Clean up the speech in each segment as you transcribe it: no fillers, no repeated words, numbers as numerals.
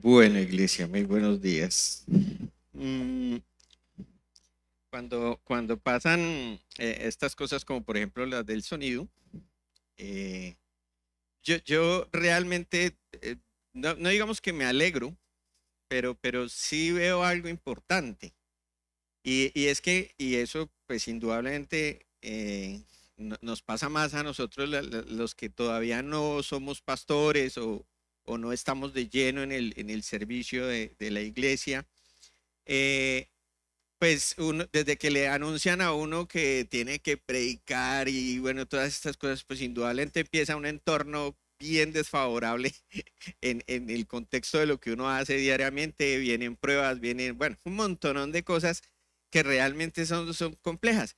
Bueno, iglesia, muy buenos días. Mm, cuando pasan estas cosas, como por ejemplo las del sonido, eh, yo realmente, no digamos que me alegro, pero sí veo algo importante. Y es que, y eso pues indudablemente nos pasa más a nosotros los que todavía no somos pastores o no estamos de lleno en el servicio de la iglesia. Eh, Pues desde que le anuncian a uno que tiene que predicar y bueno, todas estas cosas, pues indudablemente empieza un entorno bien desfavorable en el contexto de lo que uno hace diariamente. Vienen pruebas, vienen, bueno, un montonón de cosas que realmente son complejas.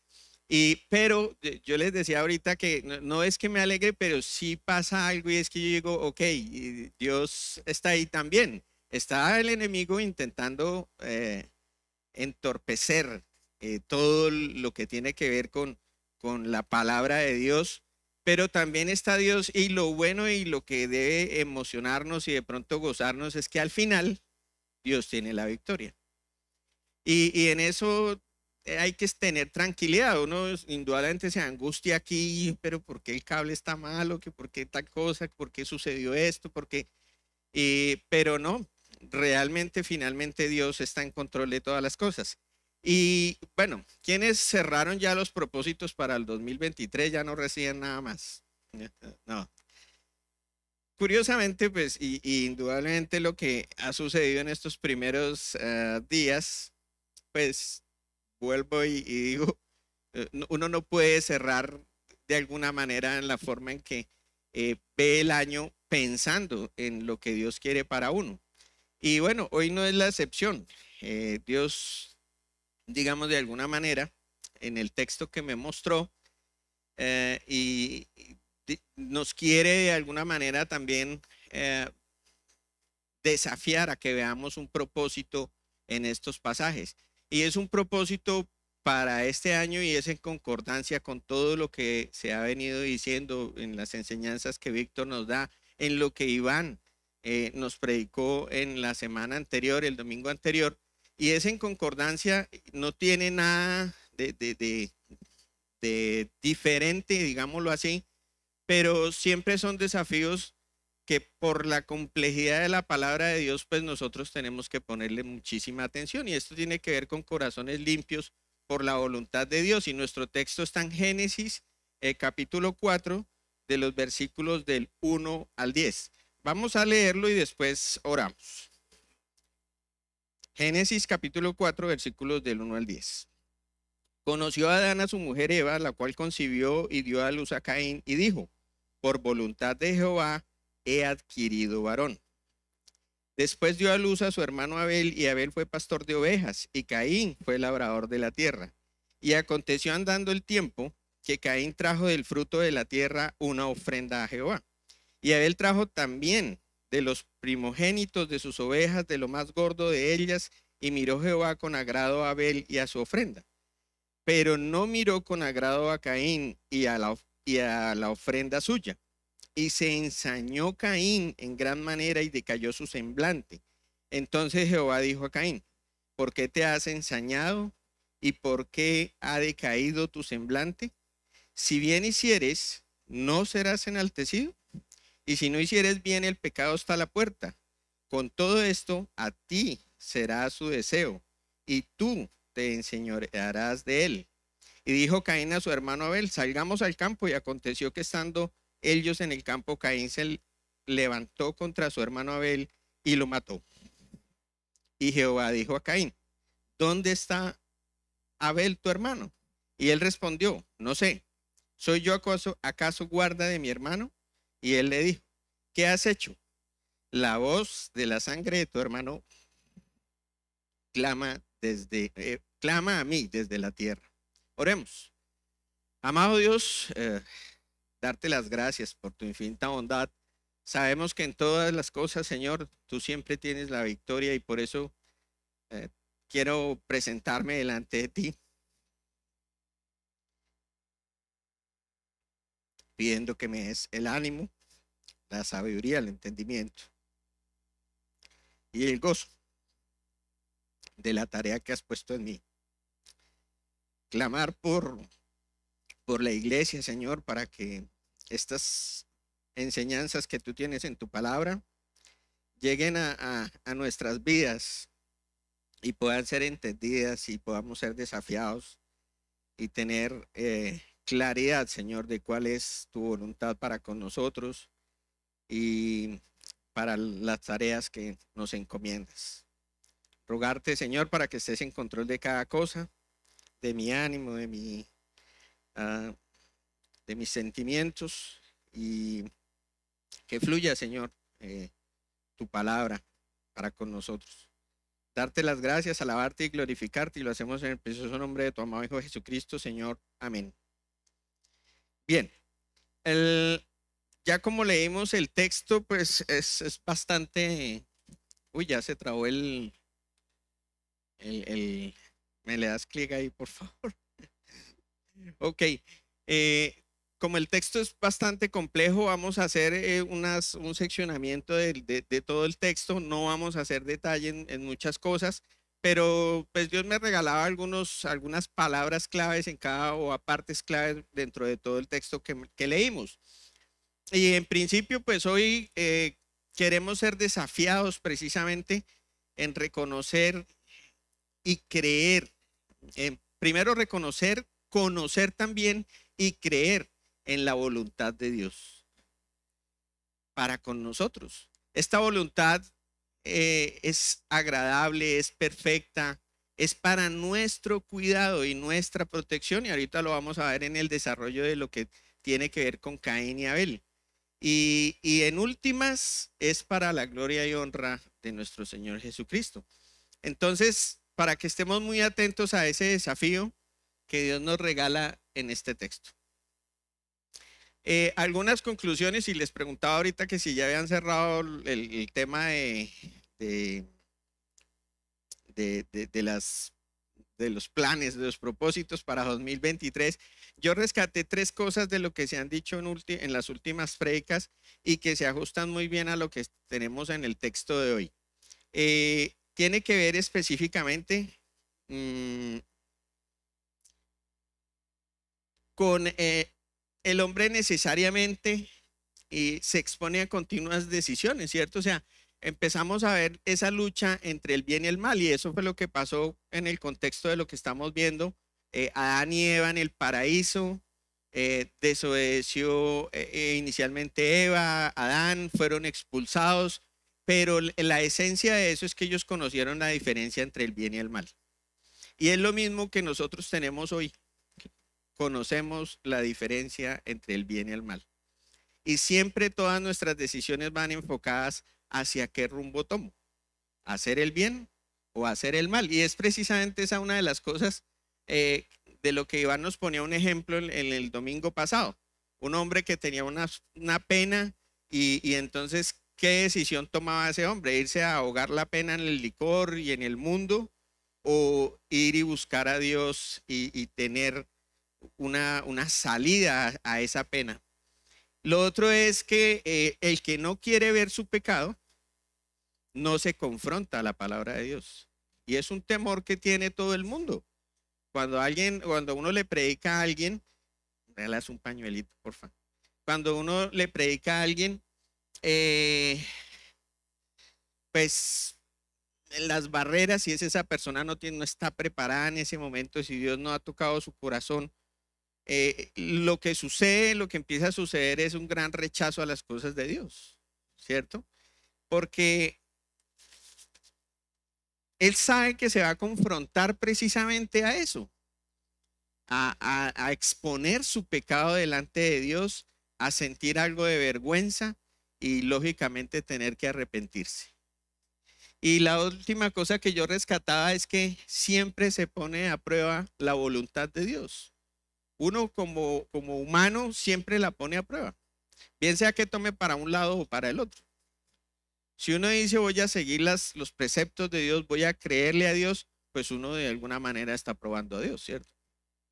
Pero yo les decía ahorita que no es que me alegre, pero sí pasa algo y es que yo digo, ok, y Dios está ahí también. Está el enemigo intentando entorpecer todo lo que tiene que ver con la palabra de Dios, pero también está Dios y lo bueno y lo que debe emocionarnos y de pronto gozarnos es que al final Dios tiene la victoria. Y en eso hay que tener tranquilidad. Uno indudablemente se angustia aquí, pero ¿por qué el cable está malo? ¿Que ¿Por qué tal cosa? ¿Por qué sucedió esto? ¿Por qué? Pero no, realmente finalmente Dios está en control de todas las cosas. Y bueno, quienes cerraron ya los propósitos para el 2023 ya no reciben nada más. No. Curiosamente, pues, y indudablemente lo que ha sucedido en estos primeros días, pues, vuelvo y digo, uno no puede cerrar de alguna manera en la forma en que ve el año pensando en lo que Dios quiere para uno. Y bueno, hoy no es la excepción. Dios, digamos de alguna manera, en el texto que me mostró, nos quiere de alguna manera también eh, desafiar a que veamos un propósito en estos pasajes. Y es un propósito para este año y es en concordancia con todo lo que se ha venido diciendo en las enseñanzas que Víctor nos da, en lo que Iván nos predicó en la semana anterior, el domingo anterior, y es en concordancia, no tiene nada de diferente, digámoslo así, pero siempre son desafíos que por la complejidad de la palabra de Dios, pues nosotros tenemos que ponerle muchísima atención y esto tiene que ver con corazones limpios por la voluntad de Dios y nuestro texto está en Génesis capítulo 4 de los versículos del 1 al 10. Vamos a leerlo y después oramos. Génesis capítulo 4 versículos del 1 al 10. Conoció a Adán a su mujer Eva, la cual concibió y dio a luz a Caín y dijo, por voluntad de Jehová he adquirido varón. Después dio a luz a su hermano Abel, y Abel fue pastor de ovejas, y Caín fue labrador de la tierra. Y aconteció andando el tiempo, que Caín trajo del fruto de la tierra una ofrenda a Jehová. Y Abel trajo también de los primogénitos de sus ovejas, de lo más gordo de ellas, y miró Jehová con agrado a Abel y a su ofrenda. Pero no miró con agrado a Caín y a la ofrenda suya. Y se ensañó Caín en gran manera y decayó su semblante. Entonces Jehová dijo a Caín, ¿por qué te has ensañado y por qué ha decaído tu semblante? Si bien hicieres, no serás enaltecido, y si no hicieres bien, el pecado está a la puerta. Con todo esto, a ti será su deseo, y tú te enseñorearás de él. Y dijo Caín a su hermano Abel, salgamos al campo. Y aconteció que estando ellos en el campo, Caín se levantó contra su hermano Abel y lo mató. Y Jehová dijo a Caín, ¿dónde está Abel tu hermano? Y él respondió, no sé, ¿soy yo acaso guarda de mi hermano? Y él le dijo, ¿qué has hecho? La voz de la sangre de tu hermano clama a mí desde la tierra. Oremos. Amado Dios, darte las gracias por tu infinita bondad. Sabemos que en todas las cosas, Señor, tú siempre tienes la victoria y por eso eh, quiero presentarme delante de ti, pidiendo que me des el ánimo, la sabiduría, el entendimiento. y el gozo de la tarea que has puesto en mí. Clamar por la iglesia, Señor, para que estas enseñanzas que tú tienes en tu palabra lleguen a nuestras vidas y puedan ser entendidas y podamos ser desafiados y tener claridad, Señor, de cuál es tu voluntad para con nosotros y para las tareas que nos encomiendas. Rogarte, Señor, para que estés en control de cada cosa, de mi ánimo, uh, de mis sentimientos, y que fluya, Señor, tu palabra para con nosotros. Darte las gracias, alabarte y glorificarte, y lo hacemos en el precioso nombre de tu amado Hijo Jesucristo, Señor. Amén. Bien, ya como leímos el texto, pues es bastante... Uy, ya se trabó me le das clic ahí, por favor. Ok, como el texto es bastante complejo, vamos a hacer un seccionamiento de todo el texto. No vamos a hacer detalle en muchas cosas, pero pues Dios me regalaba algunas palabras claves en cada o partes claves dentro de todo el texto que leímos. Y en principio, pues hoy queremos ser desafiados precisamente en reconocer y creer. Primero reconocer, conocer también y creer en la voluntad de Dios para con nosotros. Esta voluntad es agradable, es perfecta, es para nuestro cuidado y nuestra protección, y ahorita lo vamos a ver en el desarrollo de lo que tiene que ver con Caín y Abel. Y en últimas es para la gloria y honra de nuestro Señor Jesucristo. Entonces, para que estemos muy atentos a ese desafío que Dios nos regala en este texto. Algunas conclusiones, y les preguntaba ahorita que si ya habían cerrado el tema de los planes, de los propósitos para 2023. Yo rescaté 3 cosas de lo que se han dicho en las últimas prédicas y que se ajustan muy bien a lo que tenemos en el texto de hoy. Tiene que ver específicamente con el hombre necesariamente se expone a continuas decisiones, ¿cierto? O sea, empezamos a ver esa lucha entre el bien y el mal, y eso fue lo que pasó en el contexto de lo que estamos viendo. Adán y Eva en el paraíso, desobedeció inicialmente Eva, Adán, fueron expulsados, pero la esencia de eso es que ellos conocieron la diferencia entre el bien y el mal. Y es lo mismo que nosotros tenemos hoy. Conocemos la diferencia entre el bien y el mal. Y siempre todas nuestras decisiones van enfocadas hacia qué rumbo tomo, hacer el bien o hacer el mal. Y es precisamente esa una de las cosas de lo que Iván nos ponía un ejemplo en el domingo pasado. Un hombre que tenía una pena y entonces, ¿qué decisión tomaba ese hombre? ¿Irse a ahogar la pena en el licor y en el mundo, o ir y buscar a Dios y tener una salida a esa pena? Lo otro es que el que no quiere ver su pecado no se confronta a la palabra de Dios. Y es un temor que tiene todo el mundo. Cuando uno le predica a alguien, regalas un pañuelito, por favor. Cuando uno le predica a alguien, pues las barreras, si es esa persona no está preparada en ese momento, si Dios no ha tocado su corazón, lo que empieza a suceder es un gran rechazo a las cosas de Dios, ¿cierto? Porque él sabe que se va a confrontar precisamente a eso, a exponer su pecado delante de Dios, a sentir algo de vergüenza y lógicamente tener que arrepentirse. Y la última cosa que yo rescataba es que siempre se pone a prueba la voluntad de Dios. Uno como humano siempre la pone a prueba, bien sea que tome para un lado o para el otro. Si uno dice voy a seguir los preceptos de Dios, voy a creerle a Dios, pues uno de alguna manera está probando a Dios, ¿cierto?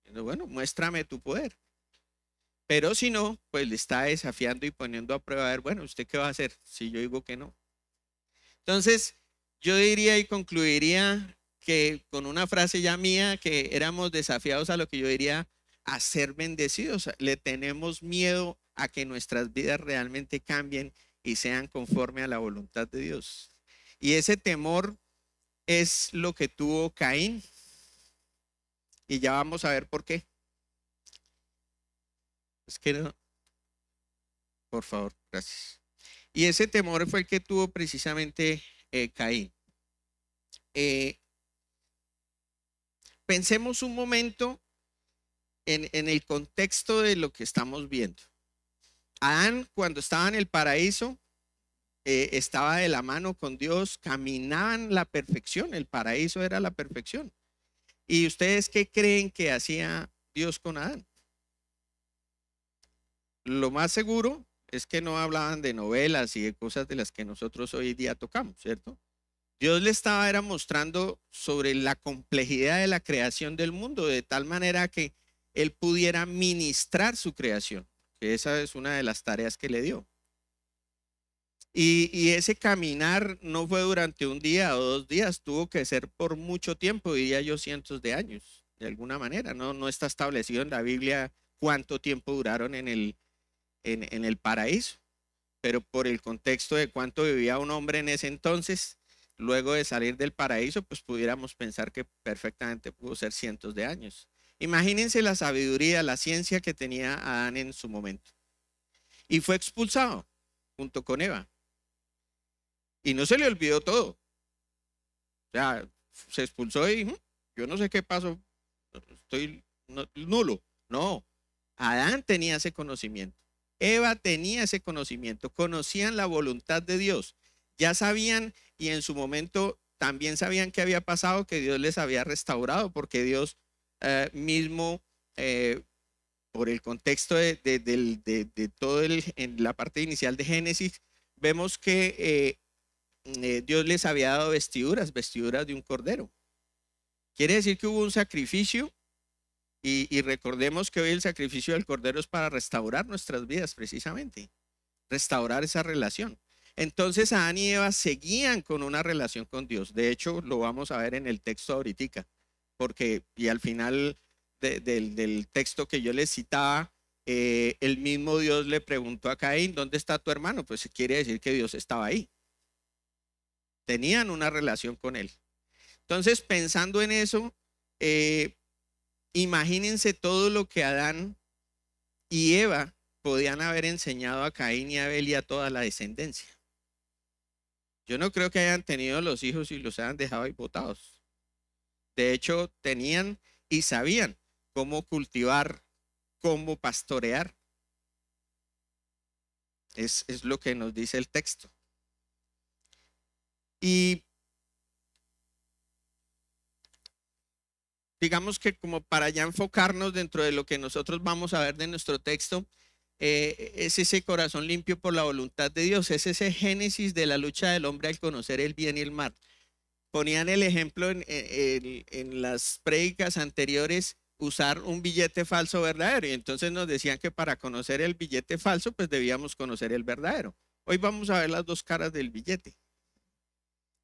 Entonces, bueno, muéstrame tu poder. Pero si no, pues le está desafiando y poniendo a prueba, a ver, bueno, ¿usted qué va a hacer si yo digo que no? Entonces, Yo diría y concluiría que con una frase ya mía, que éramos desafiados a lo que yo diría a ser bendecidos. Le tenemos miedo a que nuestras vidas realmente cambien y sean conforme a la voluntad de Dios. Y ese temor es lo que tuvo Caín. Y ya vamos a ver por qué. Es que no, por favor, gracias. Y ese temor fue el que tuvo precisamente Caín. Eh, Pensemos un momento en el contexto de lo que estamos viendo. Adán, cuando estaba en el paraíso, estaba de la mano con Dios, caminaban la perfección, el paraíso era la perfección. ¿Y ustedes qué creen que hacía Dios con Adán? Lo más seguro es que no hablaban de novelas y de cosas de las que nosotros hoy día tocamos, ¿cierto? Dios le estaba era mostrando sobre la complejidad de la creación del mundo, de tal manera que él pudiera ministrar su creación, que esa es una de las tareas que le dio. Y ese caminar no fue durante un día o 2 días, tuvo que ser por mucho tiempo, diría yo cientos de años, de alguna manera. No está establecido en la Biblia cuánto tiempo duraron en el paraíso, pero por el contexto de cuánto vivía un hombre en ese entonces, luego de salir del paraíso, pues pudiéramos pensar que perfectamente pudo ser cientos de años. Imagínense la sabiduría, la ciencia que tenía Adán en su momento. Y fue expulsado junto con Eva. Y no se le olvidó todo. O sea, se expulsó y yo no sé qué pasó, estoy nulo. No, Adán tenía ese conocimiento. Eva tenía ese conocimiento, conocían la voluntad de Dios, ya sabían y en su momento también sabían qué había pasado, que Dios les había restaurado, porque Dios mismo, por el contexto de todo en la parte inicial de Génesis, vemos que Dios les había dado vestiduras, vestiduras de un cordero. Quiere decir que hubo un sacrificio y recordemos que hoy el sacrificio del cordero es para restaurar nuestras vidas precisamente, restaurar esa relación. Entonces Adán y Eva seguían con una relación con Dios. De hecho, lo vamos a ver en el texto ahorita, porque y al final del texto que yo les citaba, el mismo Dios le preguntó a Caín, ¿dónde está tu hermano? Pues quiere decir que Dios estaba ahí. Tenían una relación con él. Entonces, pensando en eso, imagínense todo lo que Adán y Eva podían haber enseñado a Caín y a Abel y a toda la descendencia. Yo no creo que hayan tenido los hijos y los hayan dejado ahí botados. De hecho, tenían y sabían cómo cultivar, cómo pastorear. Es lo que nos dice el texto. Y digamos que como para ya enfocarnos dentro de lo que nosotros vamos a ver de nuestro texto, es ese corazón limpio por la voluntad de Dios, es ese génesis de la lucha del hombre al conocer el bien y el mal. Ponían el ejemplo en las prédicas anteriores, usar un billete falso verdadero, y entonces nos decían que para conocer el billete falso, pues debíamos conocer el verdadero. Hoy vamos a ver las dos caras del billete.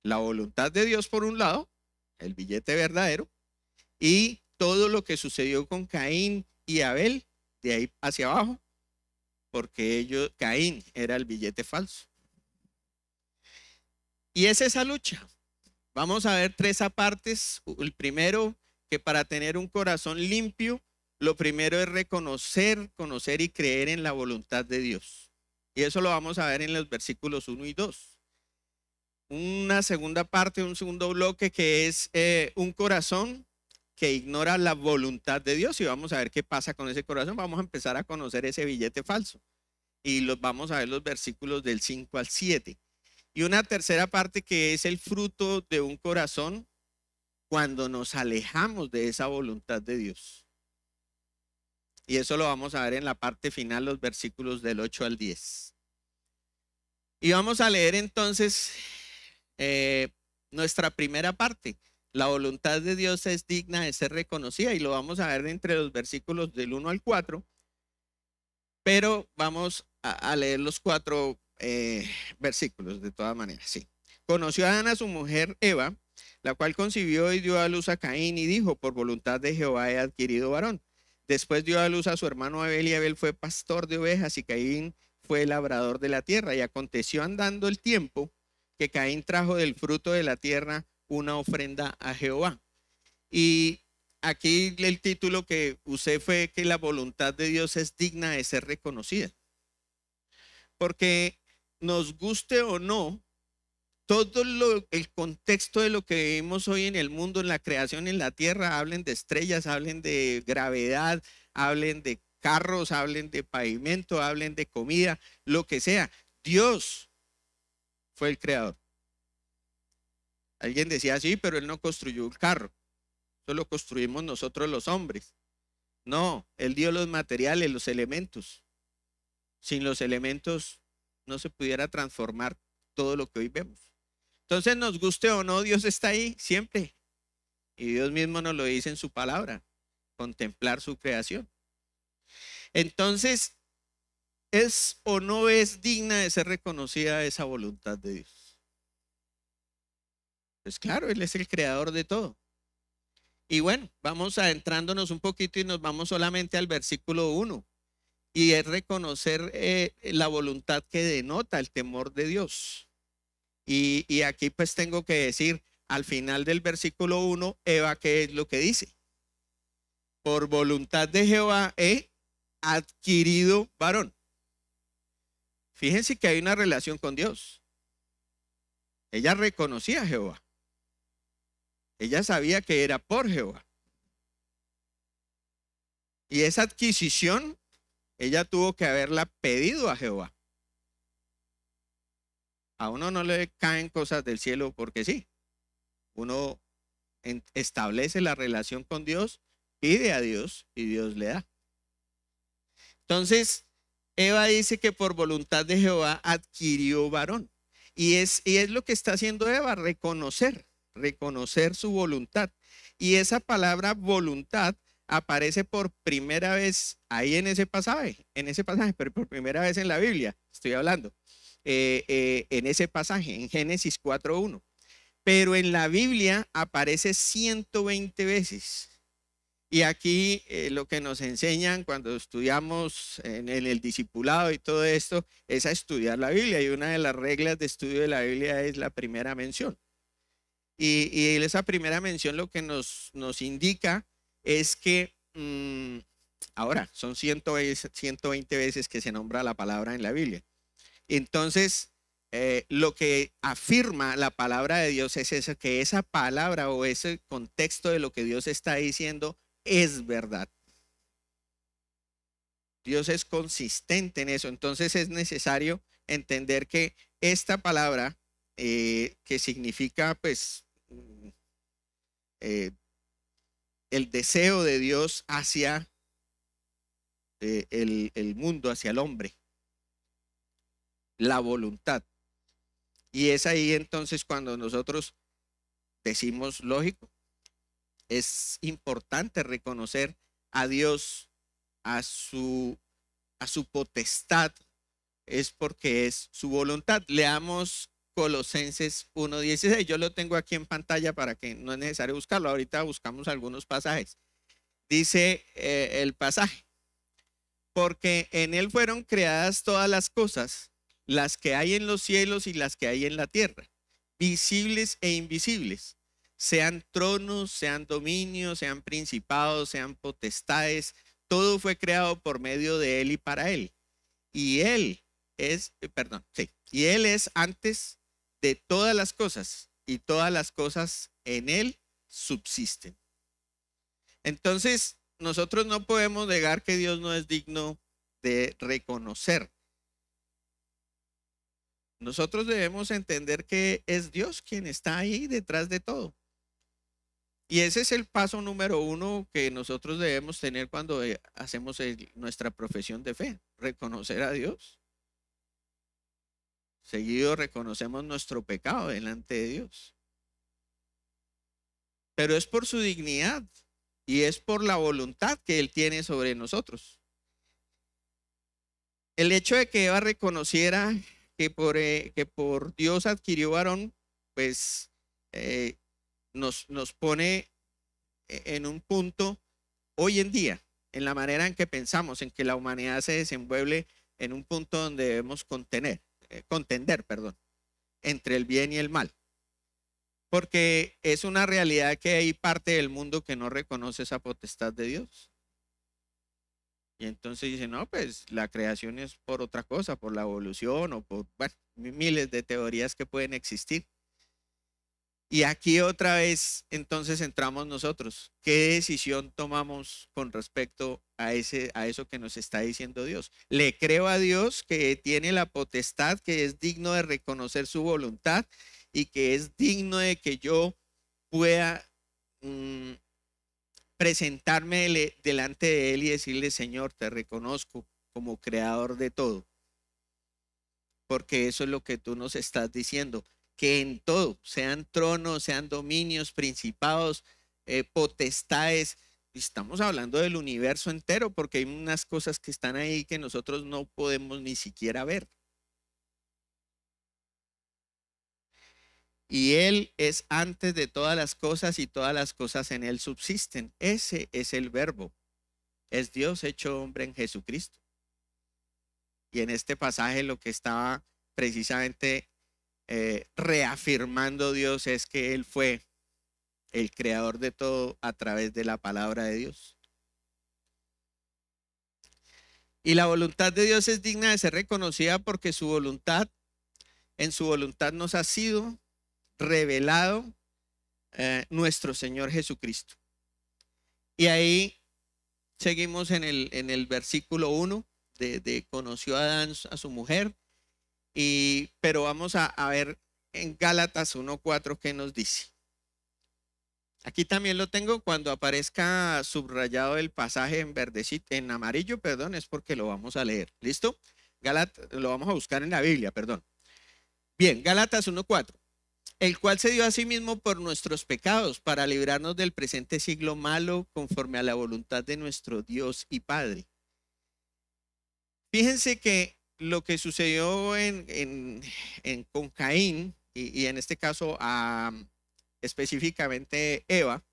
La voluntad de Dios por un lado, el billete verdadero, y todo lo que sucedió con Caín y Abel, de ahí hacia abajo, porque Caín era el billete falso. Y es esa lucha. Vamos a ver 3 apartes. El primero, que para tener un corazón limpio, lo primero es reconocer, conocer y creer en la voluntad de Dios. Y eso lo vamos a ver en los versículos 1 y 2. Una segunda parte, un segundo bloque, que es un corazón que ignora la voluntad de Dios, y vamos a ver qué pasa con ese corazón. Vamos a empezar a conocer ese billete falso y vamos a ver los versículos del 5 al 7. Y una tercera parte, que es el fruto de un corazón cuando nos alejamos de esa voluntad de Dios. Y eso lo vamos a ver en la parte final, los versículos del 8 al 10. Y vamos a leer entonces nuestra primera parte. La voluntad de Dios es digna de ser reconocida, y lo vamos a ver entre los versículos del 1 al 4, pero vamos a leer los 4 versículos de todas maneras, sí. Conoció a Adán, su mujer Eva, la cual concibió y dio a luz a Caín y dijo, por voluntad de Jehová he adquirido varón. Después dio a luz a su hermano Abel y Abel fue pastor de ovejas y Caín fue labrador de la tierra. Y aconteció andando el tiempo que Caín trajo del fruto de la tierra una ofrenda a Jehová. Y aquí el título que usé fue que la voluntad de Dios es digna de ser reconocida. Porque nos guste o no, el contexto de lo que vivimos hoy en el mundo, en la creación, en la tierra, hablen de estrellas, hablen de gravedad, hablen de carros, hablen de pavimento, hablen de comida, lo que sea. Dios fue el creador. Alguien decía, sí, pero él no construyó un carro. Eso lo construimos nosotros los hombres. No, él dio los materiales, los elementos. Sin los elementos no se pudiera transformar todo lo que hoy vemos. Entonces, nos guste o no, Dios está ahí siempre. Y Dios mismo nos lo dice en su palabra, contemplar su creación. Entonces, ¿es o no es digna de ser reconocida esa voluntad de Dios? Pues claro, Él es el creador de todo. Y bueno, vamos adentrándonos un poquito y nos vamos solamente al versículo 1. Y es reconocer la voluntad que denota el temor de Dios. Y aquí pues tengo que decir, al final del versículo 1, Eva, ¿qué es lo que dice? Por voluntad de Jehová he adquirido varón. Fíjense que hay una relación con Dios. Ella reconocía a Jehová. Ella sabía que era por Jehová. Y esa adquisición, ella tuvo que haberla pedido a Jehová. A uno no le caen cosas del cielo porque sí. Uno establece la relación con Dios, pide a Dios y Dios le da. Entonces, Eva dice que por voluntad de Jehová adquirió varón. Y es lo que está haciendo Eva, reconocer su voluntad. Y esa palabra voluntad aparece por primera vez ahí en ese pasaje, pero por primera vez en la Biblia, estoy hablando. En ese pasaje, en Génesis 4:1. Pero en la Biblia aparece 120 veces. Y aquí lo que nos enseñan cuando estudiamos en el discipulado y todo esto es a estudiar la Biblia. Y una de las reglas de estudio de la Biblia es la primera mención. Y esa primera mención lo que nos indica es que ahora son 120 veces que se nombra la palabra en la Biblia. Entonces, lo que afirma la palabra de Dios es eso, que esa palabra o ese contexto de lo que Dios está diciendo es verdad. Dios es consistente en eso. Entonces es necesario entender que esta palabra, que significa pues el deseo de Dios hacia el mundo, hacia el hombre, la voluntad. Y es ahí entonces cuando nosotros decimos, lógico, es importante reconocer a Dios, a su potestad, es porque es su voluntad. Leamos Colosenses 1:16. Yo lo tengo aquí en pantalla para que no es necesario buscarlo. Ahorita buscamos algunos pasajes. Dice el pasaje, porque en él fueron creadas todas las cosas, las que hay en los cielos y las que hay en la tierra, visibles e invisibles, sean tronos, sean dominios, sean principados, sean potestades, todo fue creado por medio de él y para él. Y él es, y él es antes de todas las cosas, y todas las cosas en él subsisten. Entonces, nosotros no podemos negar que Dios no es digno de reconocer. Nosotros debemos entender que es Dios quien está ahí detrás de todo. Y ese es el paso número 1 que nosotros debemos tener cuando hacemos nuestra profesión de fe, reconocer a Dios. Seguido reconocemos nuestro pecado delante de Dios. Pero es por su dignidad y es por la voluntad que Él tiene sobre nosotros. El hecho de que Eva reconociera que por Dios adquirió varón pues nos pone en un punto hoy en día, en la manera en que pensamos, en que la humanidad se desenvuelve en un punto donde debemos contender, perdón, entre el bien y el mal. Porque es una realidad que hay parte del mundo que no reconoce esa potestad de Dios. Y entonces dice, no, pues la creación es por otra cosa, por la evolución o por, bueno, miles de teorías que pueden existir. Y aquí otra vez entonces entramos nosotros. ¿Qué decisión tomamos con respecto a eso que nos está diciendo Dios? ¿Le creo a Dios que tiene la potestad, que es digno de reconocer su voluntad y que es digno de que yo pueda presentarme delante de Él y decirle, Señor, te reconozco como creador de todo? Porque eso es lo que tú nos estás diciendo, que en todo, sean tronos, sean dominios, principados, potestades, estamos hablando del universo entero, porque hay unas cosas que están ahí que nosotros no podemos ni siquiera ver. Y Él es antes de todas las cosas y todas las cosas en Él subsisten. Ese es el verbo. Es Dios hecho hombre en Jesucristo. Y en este pasaje lo que estaba precisamente reafirmando Dios es que Él fue el creador de todo a través de la palabra de Dios. Y la voluntad de Dios es digna de ser reconocida porque en su voluntad nos ha sido revelado nuestro Señor Jesucristo. Y ahí seguimos en el versículo 1 de conoció a Adán a su mujer, pero vamos a ver en Gálatas 1:4 qué nos dice. Aquí también lo tengo. Cuando aparezca subrayado el pasaje en verdecito, en amarillo, perdón, es porque lo vamos a leer. ¿Listo? Gálatas, lo vamos a buscar en la Biblia, perdón. Bien, Gálatas 1:4. El cual se dio a sí mismo por nuestros pecados para librarnos del presente siglo malo conforme a la voluntad de nuestro Dios y Padre. Fíjense que lo que sucedió con Caín y en este caso específicamente Eva,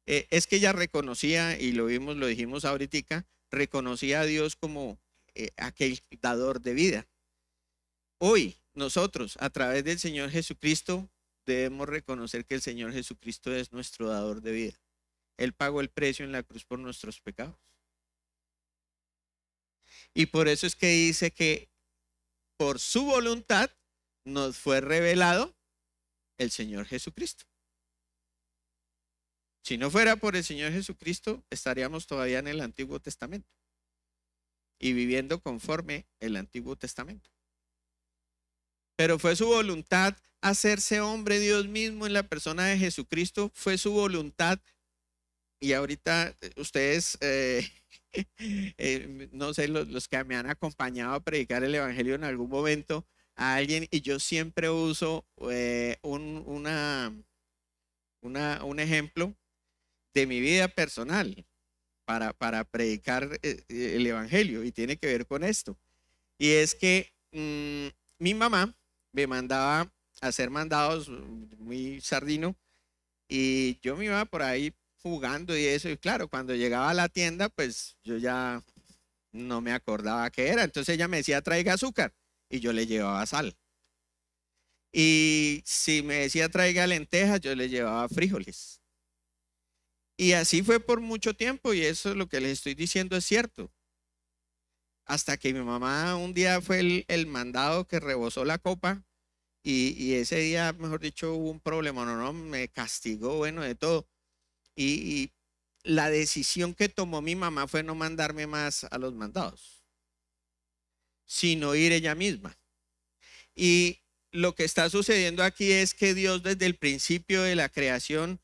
es que ella reconocía, y lo vimos, lo dijimos ahorita, reconocía a Dios como aquel dador de vida. Hoy nosotros, a través del Señor Jesucristo, debemos reconocer que el Señor Jesucristo es nuestro dador de vida. Él pagó el precio en la cruz por nuestros pecados. Y por eso es que dice que por su voluntad nos fue revelado el Señor Jesucristo. Si no fuera por el Señor Jesucristo, estaríamos todavía en el Antiguo Testamento y viviendo conforme el Antiguo Testamento. Pero fue su voluntad hacerse hombre Dios mismo en la persona de Jesucristo. Fue su voluntad. Y ahorita ustedes, no sé, los que me han acompañado a predicar el Evangelio en algún momento a alguien, y yo siempre uso un ejemplo de mi vida personal para predicar el Evangelio, y tiene que ver con esto. Y es que mi mamá me mandaba a hacer mandados muy sardino, y yo me iba por ahí jugando y eso, y claro, cuando llegaba a la tienda, pues yo ya no me acordaba qué era. Entonces ella me decía, traiga azúcar, y yo le llevaba sal. Y si me decía, traiga lentejas, yo le llevaba frijoles. Y así fue por mucho tiempo, y eso es lo que les estoy diciendo, es cierto. Hasta que mi mamá un día fue el mandado que rebosó la copa, y ese día, mejor dicho, hubo un problema, no, me castigó, bueno, de todo. Y la decisión que tomó mi mamá fue no mandarme más a los mandados, sino ir ella misma. Y lo que está sucediendo aquí es que Dios desde el principio de la creación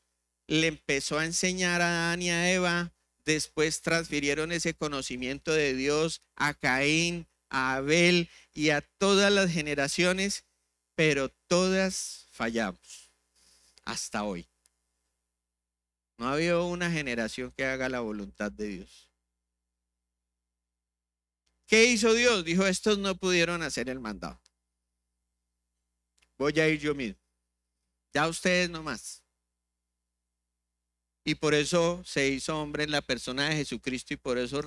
le empezó a enseñar a Adán y a Eva. Después transfirieron ese conocimiento de Dios a Caín, a Abel y a todas las generaciones, pero todas fallamos hasta hoy. No ha habido una generación que haga la voluntad de Dios. ¿Qué hizo Dios? Dijo, estos no pudieron hacer el mandado. Voy a ir yo mismo. Ya ustedes nomás. Y por eso se hizo hombre en la persona de Jesucristo y por eso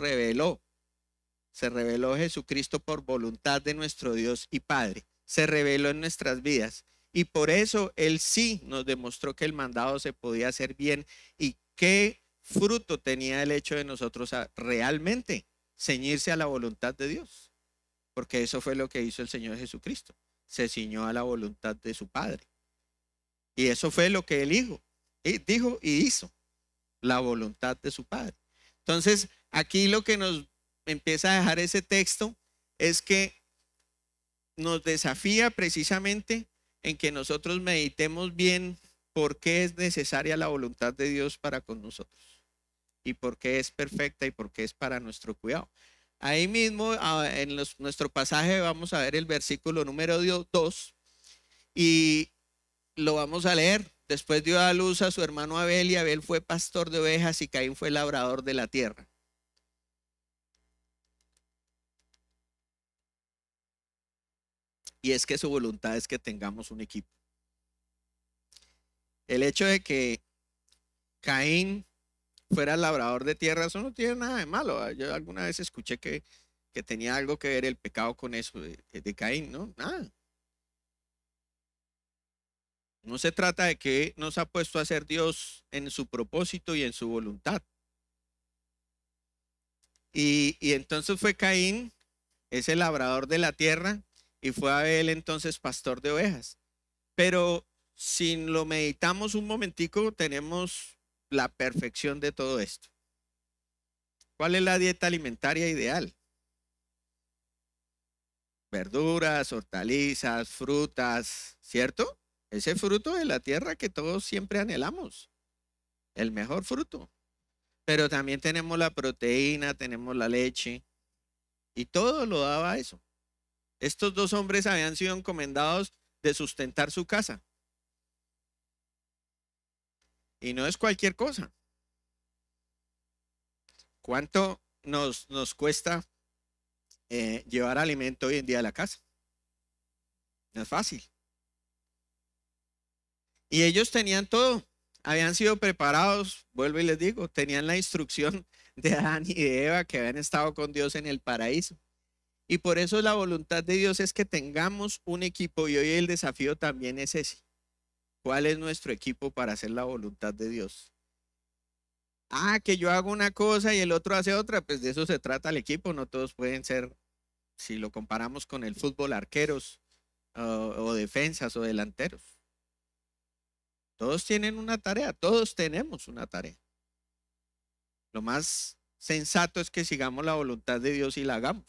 se reveló Jesucristo por voluntad de nuestro Dios y Padre. Se reveló en nuestras vidas. Y por eso Él sí nos demostró que el mandado se podía hacer bien y qué fruto tenía el hecho de nosotros realmente ceñirse a la voluntad de Dios. Porque eso fue lo que hizo el Señor Jesucristo. Se ciñó a la voluntad de su Padre. Y eso fue lo que Él dijo y hizo, la voluntad de su Padre. Entonces, aquí lo que nos empieza a dejar ese texto es que nos desafía precisamente en que nosotros meditemos bien por qué es necesaria la voluntad de Dios para con nosotros y por qué es perfecta y por qué es para nuestro cuidado. Ahí mismo en nuestro pasaje vamos a ver el versículo número 2 y lo vamos a leer. Después dio a luz a su hermano Abel y Abel fue pastor de ovejas y Caín fue labrador de la tierra. Y es que su voluntad es que tengamos un equipo. El hecho de que Caín fuera labrador de tierra, eso no tiene nada de malo. Yo alguna vez escuché que tenía algo que ver el pecado con eso de Caín, ¿no? Nada. No se trata de qué nos ha puesto a hacer Dios en su propósito y en su voluntad. Y entonces fue Caín, ese labrador de la tierra, y fue Abel entonces pastor de ovejas. Pero si lo meditamos un momentico, tenemos la perfección de todo esto. ¿Cuál es la dieta alimentaria ideal? Verduras, hortalizas, frutas, ¿cierto? Ese fruto de la tierra que todos siempre anhelamos, el mejor fruto. Pero también tenemos la proteína, tenemos la leche y todo lo daba eso. Estos dos hombres habían sido encomendados de sustentar su casa. Y no es cualquier cosa. ¿Cuánto nos cuesta llevar alimento hoy en día a la casa? No es fácil. Y ellos tenían todo. Habían sido preparados, vuelvo y les digo, tenían la instrucción de Adán y de Eva que habían estado con Dios en el paraíso. Y por eso la voluntad de Dios es que tengamos un equipo y hoy el desafío también es ese. ¿Cuál es nuestro equipo para hacer la voluntad de Dios? Ah, que yo hago una cosa y el otro hace otra, pues de eso se trata el equipo, no todos pueden ser, si lo comparamos con el fútbol, arqueros o defensas o delanteros. Todos tienen una tarea, todos tenemos una tarea. Lo más sensato es que sigamos la voluntad de Dios y la hagamos.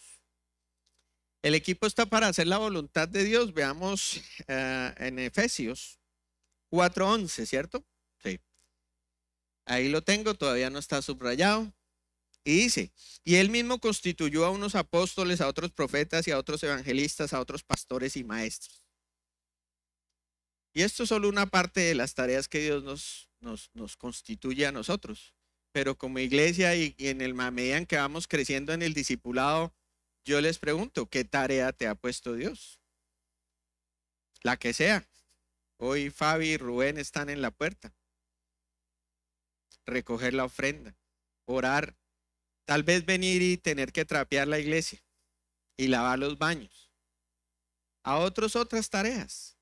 El equipo está para hacer la voluntad de Dios. Veamos en Efesios 4:11, ¿cierto? Sí. Ahí lo tengo, todavía no está subrayado. Y dice, y él mismo constituyó a unos apóstoles, a otros profetas y a otros evangelistas, a otros pastores y maestros. Y esto es solo una parte de las tareas que Dios nos constituye a nosotros. Pero como iglesia y en la medida en que vamos creciendo en el discipulado, yo les pregunto, ¿qué tarea te ha puesto Dios? La que sea. Hoy Fabi y Rubén están en la puerta. Recoger la ofrenda, orar, tal vez venir y tener que trapear la iglesia y lavar los baños. A otros otras tareas.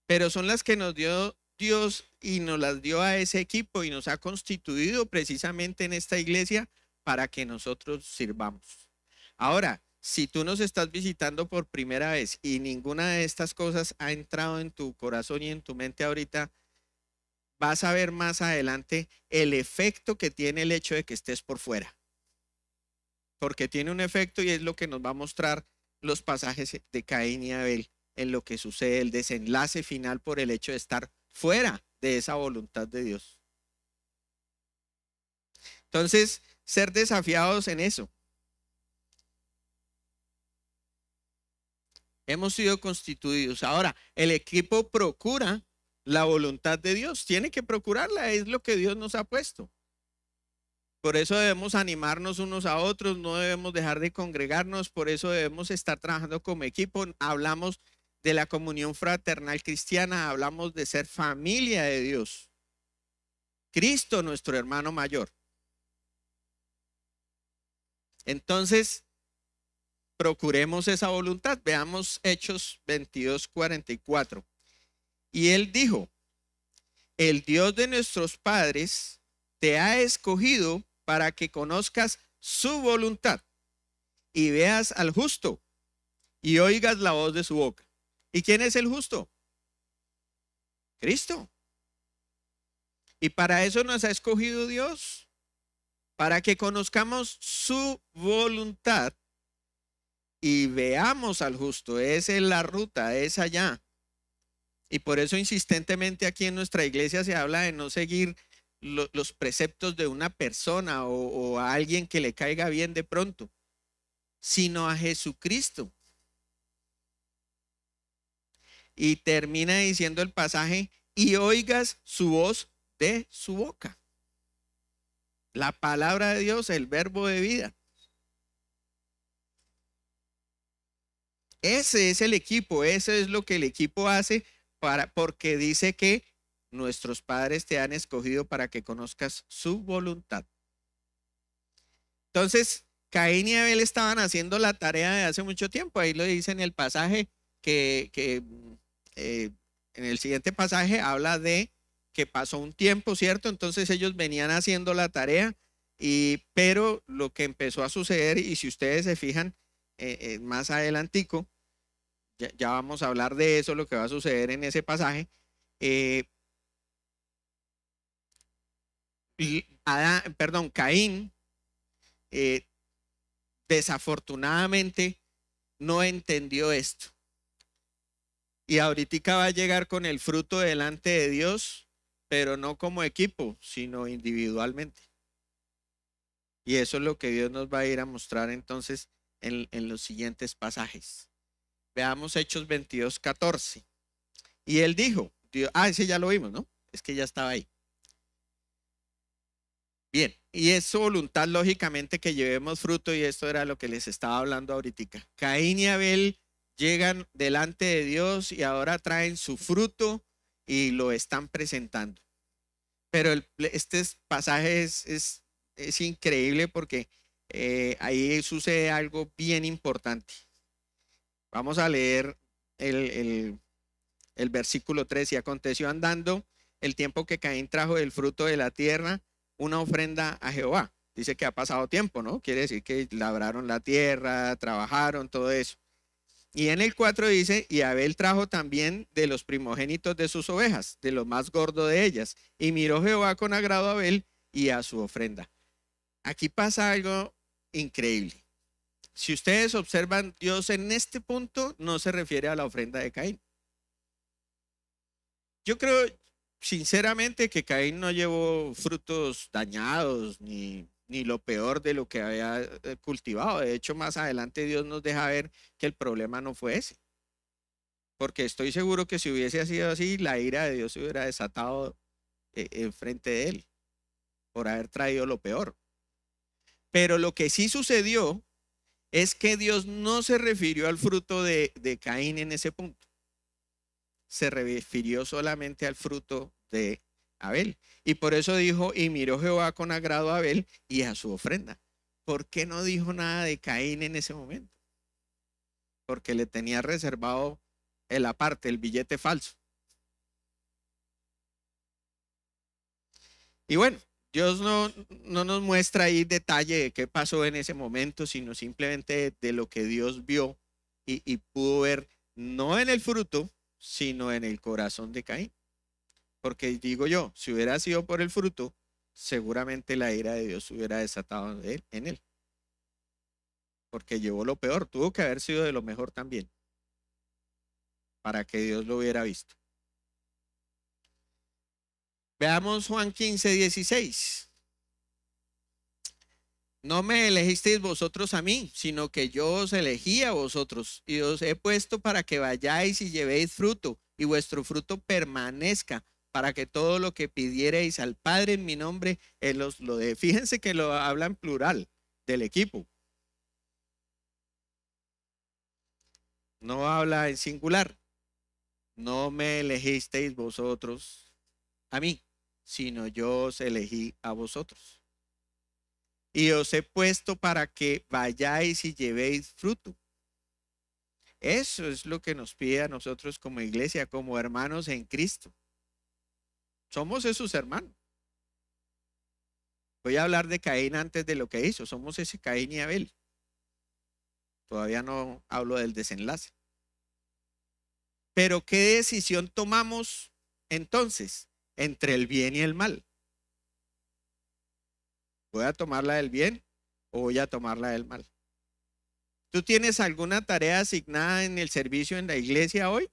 Pero son las que nos dio Dios y nos las dio a ese equipo y nos ha constituido precisamente en esta iglesia para que nosotros sirvamos. Ahora, si tú nos estás visitando por primera vez y ninguna de estas cosas ha entrado en tu corazón y en tu mente ahorita, vas a ver más adelante el efecto que tiene el hecho de que estés por fuera. Porque tiene un efecto y es lo que nos va a mostrar los pasajes de Caín y Abel en lo que sucede, el desenlace final por el hecho de estar fuera de esa voluntad de Dios. Entonces, ser desafiados en eso. Hemos sido constituidos. Ahora, el equipo procura la voluntad de Dios. Tiene que procurarla, es lo que Dios nos ha puesto. Por eso debemos animarnos unos a otros, no debemos dejar de congregarnos, por eso debemos estar trabajando como equipo. Hablamos de la comunión fraternal cristiana, hablamos de ser familia de Dios. Cristo, nuestro hermano mayor. Entonces, procuremos esa voluntad. Veamos Hechos 22:44. Y él dijo: el Dios de nuestros padres te ha escogido para que conozcas su voluntad y veas al justo y oigas la voz de su boca. ¿Y quién es el justo? Cristo. Y para eso nos ha escogido Dios, para que conozcamos su voluntad y veamos al justo. Esa es la ruta, es allá. Y por eso insistentemente aquí en nuestra iglesia se habla de no seguir los preceptos de una persona o a alguien que le caiga bien de pronto, sino a Jesucristo. Y termina diciendo el pasaje: y oigas su voz de su boca. La palabra de Dios, el verbo de vida. Ese es el equipo, eso es lo que el equipo hace porque dice que nuestros padres te han escogido para que conozcas su voluntad. Entonces, Caín y Abel estaban haciendo la tarea de hace mucho tiempo. Ahí lo dice en el pasaje en el siguiente pasaje habla de que pasó un tiempo, ¿cierto? Entonces ellos venían haciendo la tarea, pero lo que empezó a suceder, y si ustedes se fijan más adelantico, ya vamos a hablar de eso, lo que va a suceder en ese pasaje. Caín desafortunadamente no entendió esto. Y ahorita va a llegar con el fruto delante de Dios, pero no como equipo, sino individualmente. Y eso es lo que Dios nos va a ir a mostrar entonces en los siguientes pasajes. Veamos Hechos 22:14. Y él dijo, ese ya lo vimos, ¿no? Es que ya estaba ahí. Bien, y es su voluntad lógicamente que llevemos fruto, y esto era lo que les estaba hablando ahorita. Caín y Abel llegan delante de Dios y ahora traen su fruto y lo están presentando. Pero este pasaje es increíble porque ahí sucede algo bien importante. Vamos a leer el versículo 3. Y aconteció andando el tiempo que Caín trajo del fruto de la tierra una ofrenda a Jehová. Dice que ha pasado tiempo, ¿no? Quiere decir que labraron la tierra, trabajaron, todo eso. Y en el 4 dice: y Abel trajo también de los primogénitos de sus ovejas, de lo más gordo de ellas. Y miró Jehová con agrado a Abel y a su ofrenda. Aquí pasa algo increíble. Si ustedes observan, Dios en este punto no se refiere a la ofrenda de Caín. Yo creo sinceramente que Caín no llevó frutos dañados ni lo peor de lo que había cultivado. De hecho, más adelante Dios nos deja ver que el problema no fue ese. Porque estoy seguro que si hubiese sido así, la ira de Dios se hubiera desatado en frente de él por haber traído lo peor. Pero lo que sí sucedió es que Dios no se refirió al fruto de Caín en ese punto. Se refirió solamente al fruto de Abel. Y por eso dijo: y miró Jehová con agrado a Abel y a su ofrenda. ¿Por qué no dijo nada de Caín en ese momento? Porque le tenía reservado el aparte, el billete falso. Y bueno, Dios no nos muestra ahí detalle de qué pasó en ese momento, sino simplemente de lo que Dios vio y pudo ver, no en el fruto, sino en el corazón de Caín. Porque digo yo, si hubiera sido por el fruto, seguramente la ira de Dios hubiera desatado en él. Porque llevó lo peor, tuvo que haber sido de lo mejor también, para que Dios lo hubiera visto. Veamos Juan 15:16. No me elegisteis vosotros a mí, sino que yo os elegí a vosotros, y os he puesto para que vayáis y llevéis fruto, y vuestro fruto permanezca, para que todo lo que pidiereis al Padre en mi nombre, Él os lo dé. Fíjense que lo habla en plural del equipo. No habla en singular. no me elegisteis vosotros a mí, sino yo os elegí a vosotros. Y os he puesto para que vayáis y llevéis fruto. Eso es lo que nos pide a nosotros como iglesia, como hermanos en Cristo. Somos esos hermanos. Voy a hablar de Caín antes de lo que hizo. Somos ese Caín y Abel. Todavía no hablo del desenlace. Pero ¿qué decisión tomamos entonces entre el bien y el mal? ¿Voy a tomar la del bien o voy a tomar la del mal? ¿Tú tienes alguna tarea asignada en el servicio en la iglesia hoy?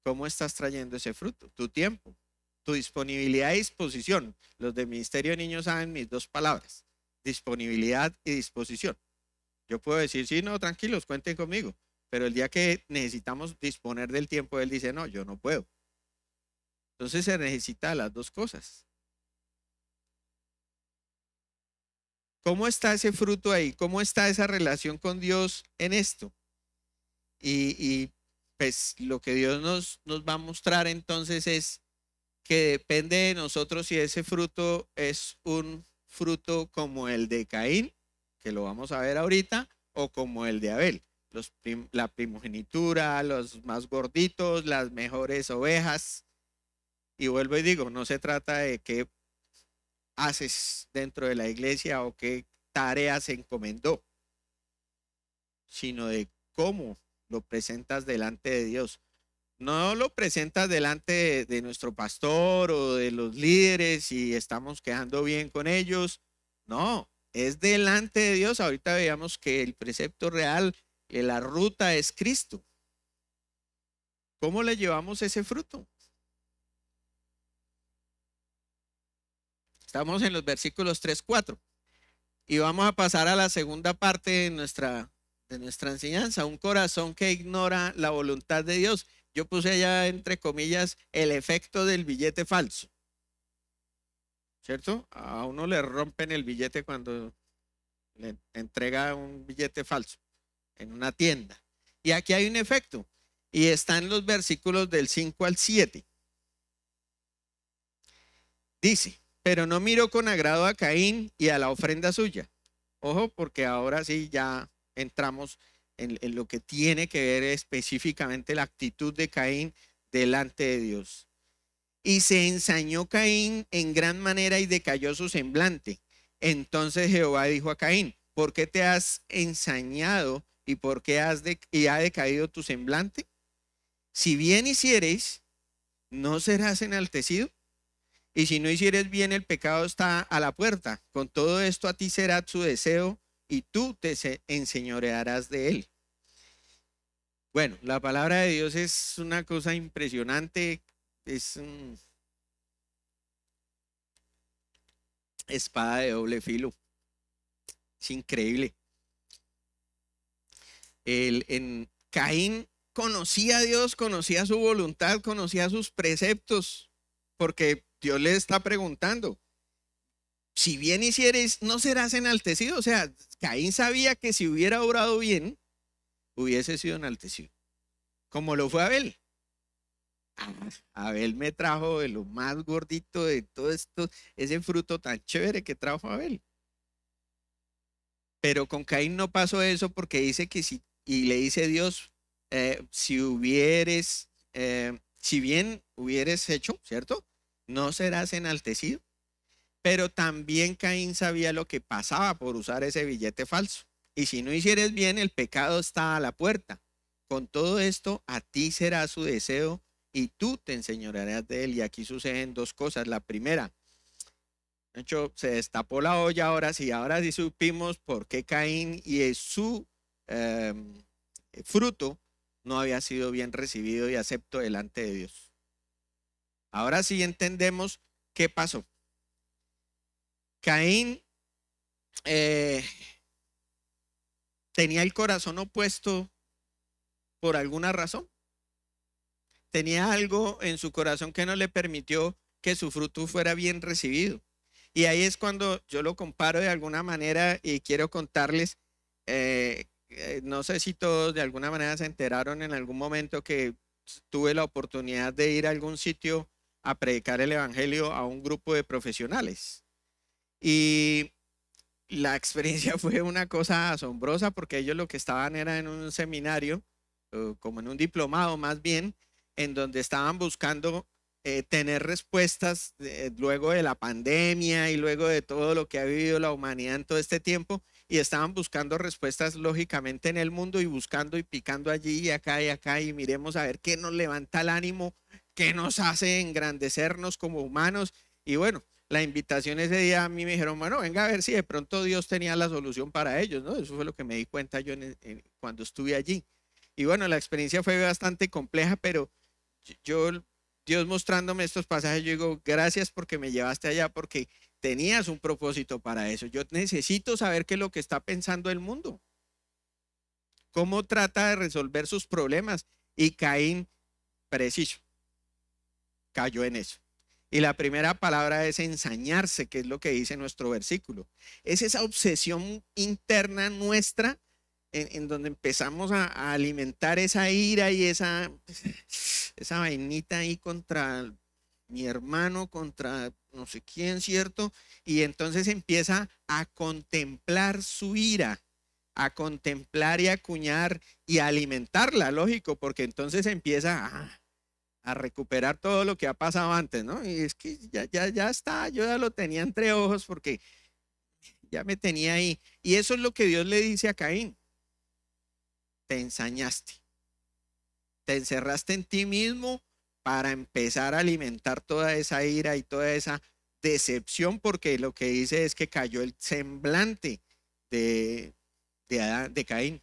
¿Cómo estás trayendo ese fruto? Tu tiempo, tu disponibilidad y disposición. Los de Ministerio de Niños saben mis dos palabras, disponibilidad y disposición. Yo puedo decir, sí, no, tranquilos, cuenten conmigo. Pero el día que necesitamos disponer del tiempo, él dice, no, yo no puedo. Entonces se necesita las dos cosas. ¿Cómo está ese fruto ahí? ¿Cómo está esa relación con Dios en esto? Y pues lo que Dios nos va a mostrar entonces es que depende de nosotros si ese fruto es un fruto como el de Caín, que lo vamos a ver ahorita, o como el de Abel. La primogenitura, los más gorditos, las mejores ovejas. Y vuelvo y digo, no se trata de qué haces dentro de la iglesia o qué tareas se encomendó, sino de cómo lo presentas delante de Dios. No lo presentas delante de nuestro pastor o de los líderes y estamos quedando bien con ellos. No, es delante de Dios. Ahorita veíamos que el precepto real, la ruta es Cristo. ¿Cómo le llevamos ese fruto? Estamos en los versículos 3, 4 y vamos a pasar a la segunda parte de nuestra enseñanza. Un corazón que ignora la voluntad de Dios. Yo puse allá entre comillas el efecto del billete falso. ¿Cierto? A uno le rompen el billete cuando le entrega un billete falso en una tienda. Y aquí hay un efecto. Y está en los versículos del 5 al 7. Dice, pero no miró con agrado a Caín y a la ofrenda suya. Ojo, porque ahora sí ya entramos en lo que tiene que ver específicamente la actitud de Caín delante de Dios. Y se ensañó Caín en gran manera y decayó su semblante. Entonces Jehová dijo a Caín, ¿por qué te has ensañado y por qué ha decaído tu semblante? Si bien hicieres, ¿no serás enaltecido? Y si no hicieres bien, el pecado está a la puerta. Con todo esto a ti será su deseo y tú te enseñorearás de él. Bueno, la palabra de Dios es una cosa impresionante. Es espada de doble filo. Es increíble. Caín conocía a Dios, conocía su voluntad, conocía sus preceptos, porque Dios le está preguntando, si bien hicieres, ¿no serás enaltecido? O sea, Caín sabía que si hubiera obrado bien, hubiese sido enaltecido, como lo fue Abel. Abel me trajo de lo más gordito de todo esto, ese fruto tan chévere que trajo Abel. Pero con Caín no pasó eso porque dice que si, y le dice Dios, si bien hubieres hecho, ¿cierto? No serás enaltecido. Pero también Caín sabía lo que pasaba por usar ese billete falso. Y si no hicieres bien, el pecado está a la puerta. Con todo esto, a ti será su deseo y tú te enseñorearás de él. Y aquí suceden dos cosas. La primera, de hecho, se destapó la olla ahora sí supimos por qué Caín y su fruto no había sido bien recibido y acepto delante de Dios. Ahora sí entendemos qué pasó. Caín tenía el corazón opuesto por alguna razón. Tenía algo en su corazón que no le permitió que su fruto fuera bien recibido. Y ahí es cuando yo lo comparo de alguna manera y quiero contarles, no sé si todos de alguna manera se enteraron en algún momento que tuve la oportunidad de ir a algún sitio a predicar el evangelio a un grupo de profesionales. Y la experiencia fue una cosa asombrosa porque ellos lo que estaban era en un seminario, como en un diplomado más bien, en donde estaban buscando tener respuestas luego de la pandemia y luego de todo lo que ha vivido la humanidad en todo este tiempo, y estaban buscando respuestas lógicamente en el mundo y buscando y picando allí y acá y miremos a ver qué nos levanta el ánimo, qué nos hace engrandecernos como humanos. Y bueno, la invitación ese día a mí me dijeron, bueno, venga a ver si de pronto Dios tenía la solución para ellos, ¿no? Eso fue lo que me di cuenta yo cuando estuve allí. Y bueno, la experiencia fue bastante compleja, pero yo, Dios mostrándome estos pasajes, yo digo, gracias porque me llevaste allá, porque tenías un propósito para eso. Yo necesito saber qué es lo que está pensando el mundo, cómo trata de resolver sus problemas. Y Caín, preciso, cayó en eso. Y la primera palabra es ensañarse, que es lo que dice nuestro versículo. Es esa obsesión interna nuestra en donde empezamos a alimentar esa ira y esa vainita ahí contra mi hermano, contra no sé quién, ¿cierto? Y entonces empieza a contemplar su ira, a contemplar y acuñar y a alimentarla, lógico, porque entonces empieza a recuperar todo lo que ha pasado antes, ¿no? Y es que ya está, yo ya lo tenía entre ojos porque ya me tenía ahí. Y eso es lo que Dios le dice a Caín. Te ensañaste, te encerraste en ti mismo para empezar a alimentar toda esa ira y toda esa decepción, porque lo que dice es que cayó el semblante de Caín.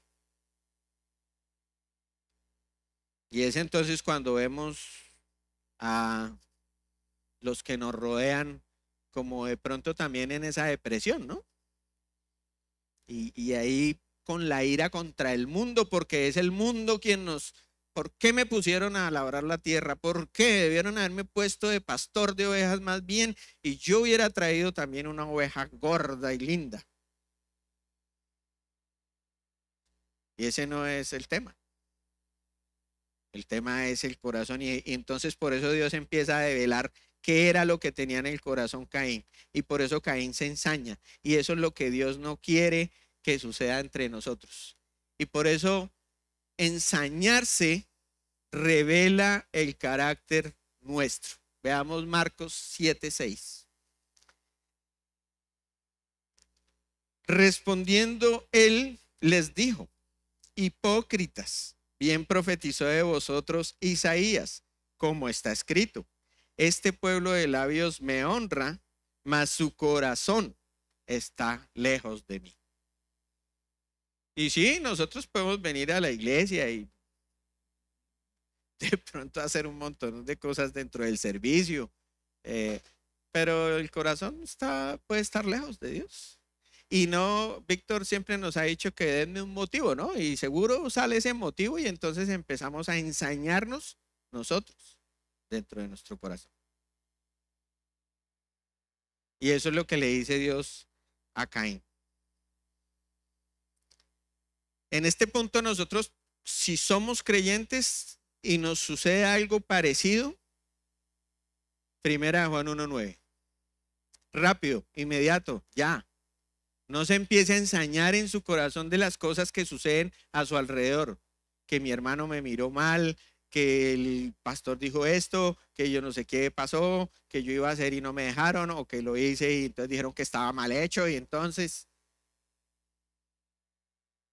Y es entonces cuando vemos a los que nos rodean como de pronto también en esa depresión, ¿no? Y ahí con la ira contra el mundo, porque es el mundo quien nos... ¿Por qué me pusieron a labrar la tierra? ¿Por qué debieron haberme puesto de pastor de ovejas más bien? Y yo hubiera traído también una oveja gorda y linda. Y ese no es el tema. El tema es el corazón. Y entonces por eso Dios empieza a develar qué era lo que tenía en el corazón Caín. Y por eso Caín se ensaña. Y eso es lo que Dios no quiere que suceda entre nosotros. Y por eso ensañarse revela el carácter nuestro. Veamos Marcos 7:6. Respondiendo él les dijo, hipócritas, bien profetizó de vosotros Isaías, como está escrito, este pueblo de labios me honra, mas su corazón está lejos de mí. Y sí, nosotros podemos venir a la iglesia y de pronto hacer un montón de cosas dentro del servicio, pero el corazón puede estar lejos de Dios. Y no, Víctor siempre nos ha dicho que denme un motivo, ¿no? Y seguro sale ese motivo y entonces empezamos a ensañarnos nosotros dentro de nuestro corazón. Y eso es lo que le dice Dios a Caín. En este punto nosotros, si somos creyentes y nos sucede algo parecido, primera de Juan 1:9. Rápido, inmediato, ya. No se empiece a ensañar en su corazón de las cosas que suceden a su alrededor. Que mi hermano me miró mal, que el pastor dijo esto, que yo no sé qué pasó, que yo iba a hacer y no me dejaron, o que lo hice y entonces dijeron que estaba mal hecho. Y entonces,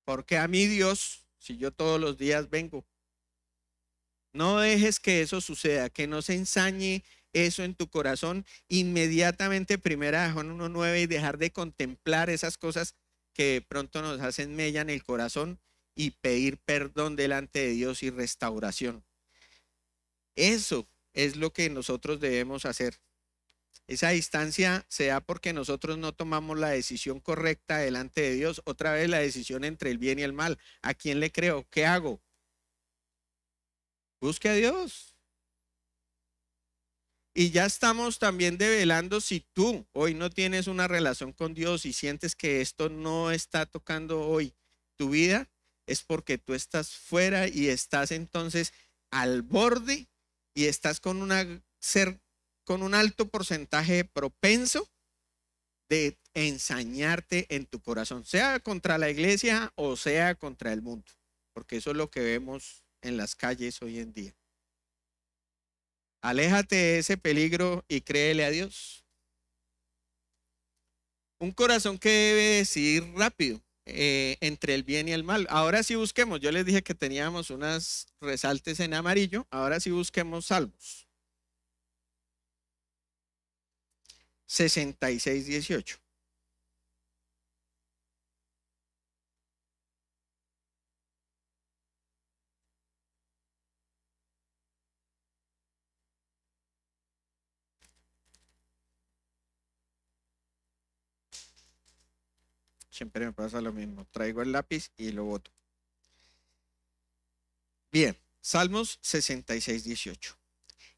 ¿por qué a mí Dios, si yo todos los días vengo? No dejes que eso suceda, que no se ensañe eso en tu corazón inmediatamente. Primera de Juan 1:9, y dejar de contemplar esas cosas que de pronto nos hacen mella en el corazón y pedir perdón delante de Dios y restauración. Eso es lo que nosotros debemos hacer. Esa distancia se da porque nosotros no tomamos la decisión correcta delante de Dios. Otra vez la decisión entre el bien y el mal. ¿A quién le creo? ¿Qué hago? Busque a Dios. Y ya estamos también develando, si tú hoy no tienes una relación con Dios y sientes que esto no está tocando hoy tu vida, es porque tú estás fuera y estás entonces al borde y estás con un alto porcentaje propenso de ensañarte en tu corazón, sea contra la iglesia o sea contra el mundo, porque eso es lo que vemos en las calles hoy en día. Aléjate de ese peligro y créele a Dios. Un corazón que debe decidir rápido entre el bien y el mal. Ahora sí busquemos, yo les dije que teníamos unas resaltes en amarillo, ahora sí busquemos Salmos 66:18. Siempre me pasa lo mismo, traigo el lápiz y lo boto. Bien, Salmos 66:18.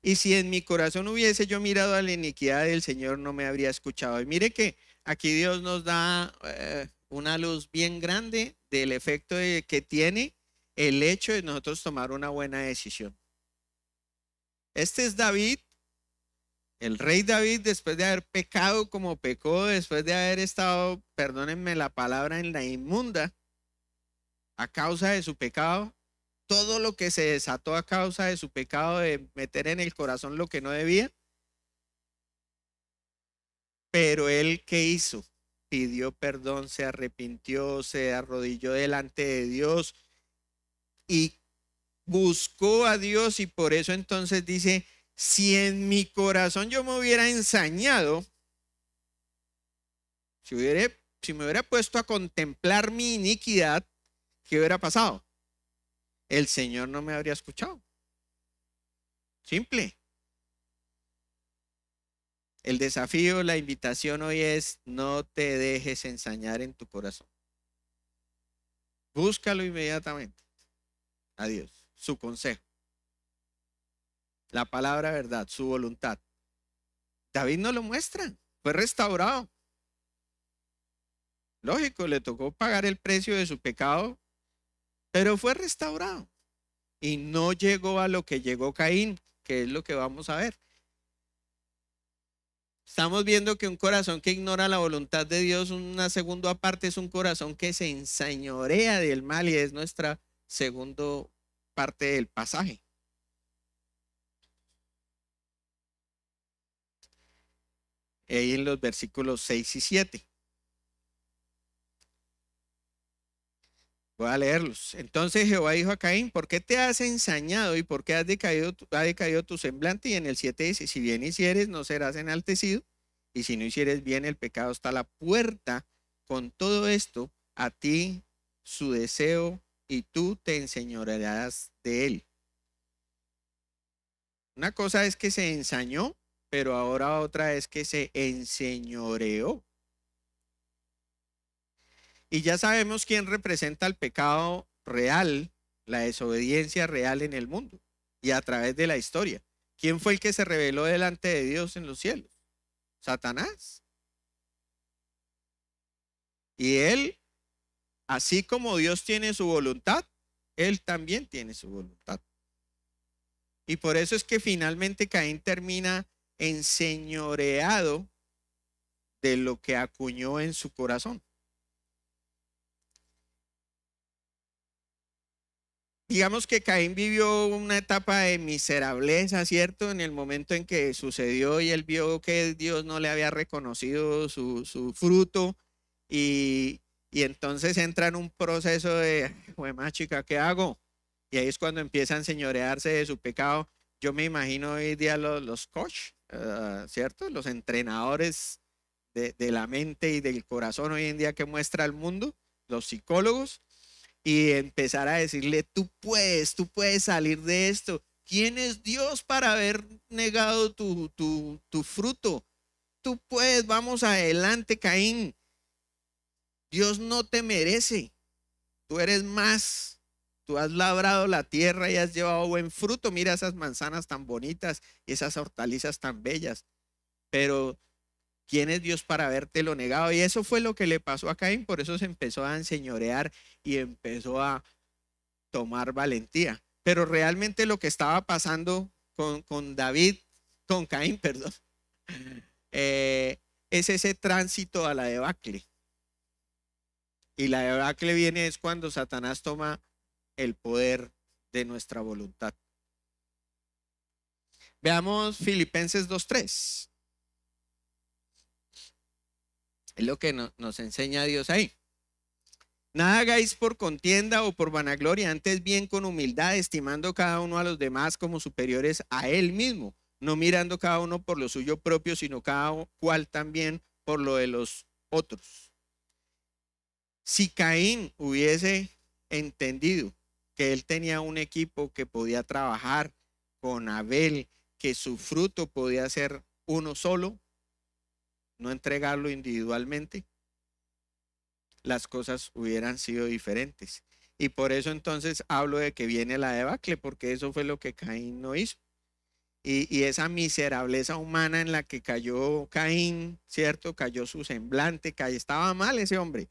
Y si en mi corazón hubiese yo mirado a la iniquidad del Señor, no me habría escuchado. Y mire que aquí Dios nos da una luz bien grande del efecto que tiene el hecho de nosotros tomar una buena decisión. Este es David, el rey David, después de haber pecado como pecó, después de haber estado, perdónenme la palabra, en la inmunda a causa de su pecado. Todo lo que se desató a causa de su pecado de meter en el corazón lo que no debía. Pero él, ¿qué hizo? Pidió perdón, se arrepintió, se arrodilló delante de Dios y buscó a Dios, y por eso entonces dice, si en mi corazón yo me hubiera ensañado, si me hubiera puesto a contemplar mi iniquidad, ¿qué hubiera pasado? El Señor no me habría escuchado. Simple. El desafío, la invitación hoy es: no te dejes ensañar en tu corazón. Búscalo inmediatamente. A Dios, su consejo, la palabra verdad, su voluntad. David no lo muestra, fue restaurado. Lógico, le tocó pagar el precio de su pecado, pero fue restaurado. Y no llegó a lo que llegó Caín, que es lo que vamos a ver. Estamos viendo que un corazón que ignora la voluntad de Dios, una segunda parte, es un corazón que se enseñorea del mal, y es nuestra segunda parte del pasaje. Ahí en los versículos 6 y 7. Voy a leerlos. Entonces Jehová dijo a Caín: ¿por qué te has ensañado y por qué ha decaído tu semblante? Y en el 7 dice: si bien hicieres, no serás enaltecido, y si no hicieres bien, el pecado está a la puerta. Con todo esto, a ti su deseo, y tú te enseñorearás de él. Una cosa es que se ensañó, pero ahora otra es que se enseñoreó. Y ya sabemos quién representa el pecado real, la desobediencia real en el mundo y a través de la historia. ¿Quién fue el que se rebeló delante de Dios en los cielos? Satanás. Y él, así como Dios tiene su voluntad, él también tiene su voluntad. Y por eso es que finalmente Caín termina enseñoreado de lo que acuñó en su corazón. Digamos que Caín vivió una etapa de miserableza, ¿cierto? En el momento en que sucedió y él vio que Dios no le había reconocido su fruto, y entonces entra en un proceso de, más chica, ¿qué hago? Y ahí es cuando empieza a enseñorearse de su pecado. Yo me imagino hoy día los coach, ¿cierto? Los entrenadores de la mente y del corazón hoy en día que muestra el mundo, los psicólogos, y empezar a decirle: tú puedes salir de esto. ¿Quién es Dios para haber negado tu fruto? Tú puedes, vamos adelante, Caín. Dios no te merece. Tú eres más. Tú has labrado la tierra y has llevado buen fruto. Mira esas manzanas tan bonitas y esas hortalizas tan bellas. Pero ¿quién es Dios para habértelo negado? Y eso fue lo que le pasó a Caín. Por eso se empezó a enseñorear y empezó a tomar valentía. Pero realmente lo que estaba pasando con David, con Caín, perdón, eh, es ese tránsito a la debacle. Y la debacle viene es cuando Satanás toma el poder de nuestra voluntad. Veamos Filipenses 2:3. Es lo que nos enseña Dios ahí. Nada hagáis por contienda o por vanagloria, antes bien con humildad, estimando cada uno a los demás como superiores a él mismo, no mirando cada uno por lo suyo propio, sino cada cual también por lo de los otros. Si Caín hubiese entendido que él tenía un equipo que podía trabajar con Abel, que su fruto podía ser uno solo, no entregarlo individualmente, las cosas hubieran sido diferentes. Y por eso entonces hablo de que viene la debacle, porque eso fue lo que Caín no hizo. Y esa miserableza humana en la que cayó Caín, ¿cierto? Cayó su semblante, estaba mal ese hombre,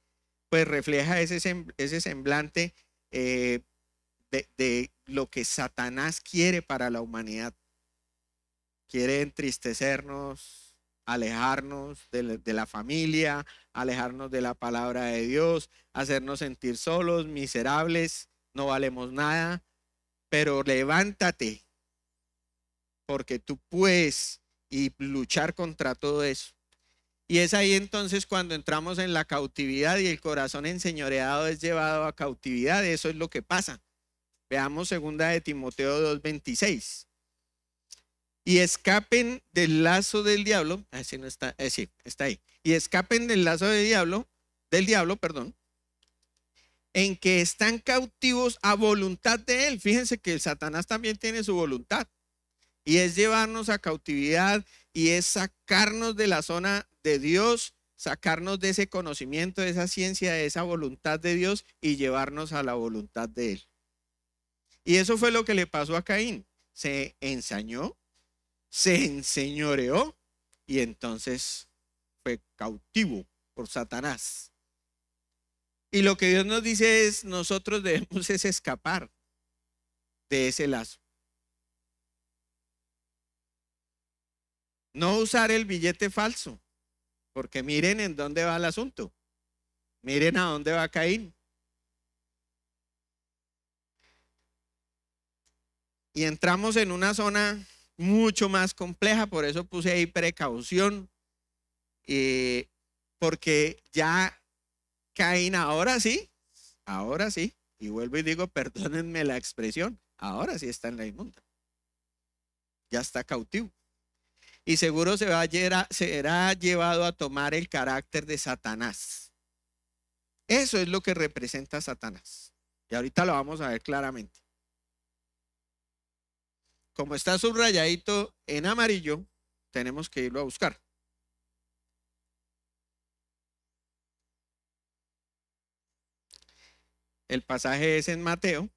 pues refleja ese semblante de lo que Satanás quiere para la humanidad. Quiere entristecernos, alejarnos de la familia, alejarnos de la palabra de Dios, hacernos sentir solos, miserables, no valemos nada, pero levántate, porque tú puedes y luchar contra todo eso. Y es ahí entonces cuando entramos en la cautividad y el corazón enseñoreado es llevado a cautividad. Eso es lo que pasa. Veamos 2 de Timoteo 2:26. Y escapen del lazo del diablo. Así no está, sí, está ahí. Y escapen del lazo del diablo, perdón, en que están cautivos a voluntad de él. Fíjense que el Satanás también tiene su voluntad. Y es llevarnos a cautividad y es sacarnos de la zona de Dios, sacarnos de ese conocimiento, de esa ciencia, de esa voluntad de Dios y llevarnos a la voluntad de él. Y eso fue lo que le pasó a Caín. Se ensañó, se enseñoreó y entonces fue cautivo por Satanás. Y lo que Dios nos dice es, nosotros debemos es escapar de ese lazo. No usar el billete falso, porque miren en dónde va el asunto. Miren a dónde va Caín. Y entramos en una zona mucho más compleja, por eso puse ahí precaución, porque ya Caín ahora sí, y vuelvo y digo, perdónenme la expresión, ahora sí está en la inmunda. Ya está cautivo. Y seguro será llevado a tomar el carácter de Satanás. Eso es lo que representa Satanás. Y ahorita lo vamos a ver claramente. Como está subrayadito en amarillo, tenemos que irlo a buscar. El pasaje es en Mateo,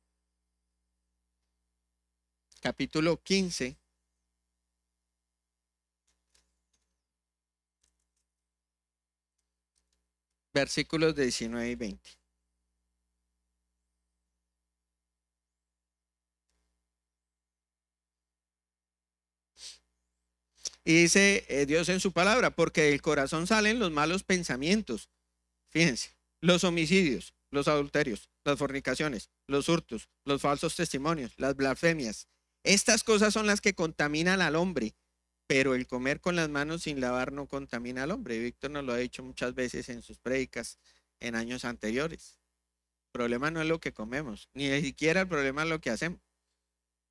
capítulo 15. Versículos 19 y 20. Y dice Dios en su palabra, porque del corazón salen los malos pensamientos. Fíjense, los homicidios, los adulterios, las fornicaciones, los hurtos, los falsos testimonios, las blasfemias. Estas cosas son las que contaminan al hombre, pero el comer con las manos sin lavar no contamina al hombre. Víctor nos lo ha dicho muchas veces en sus prédicas en años anteriores. El problema no es lo que comemos, ni siquiera el problema es lo que hacemos.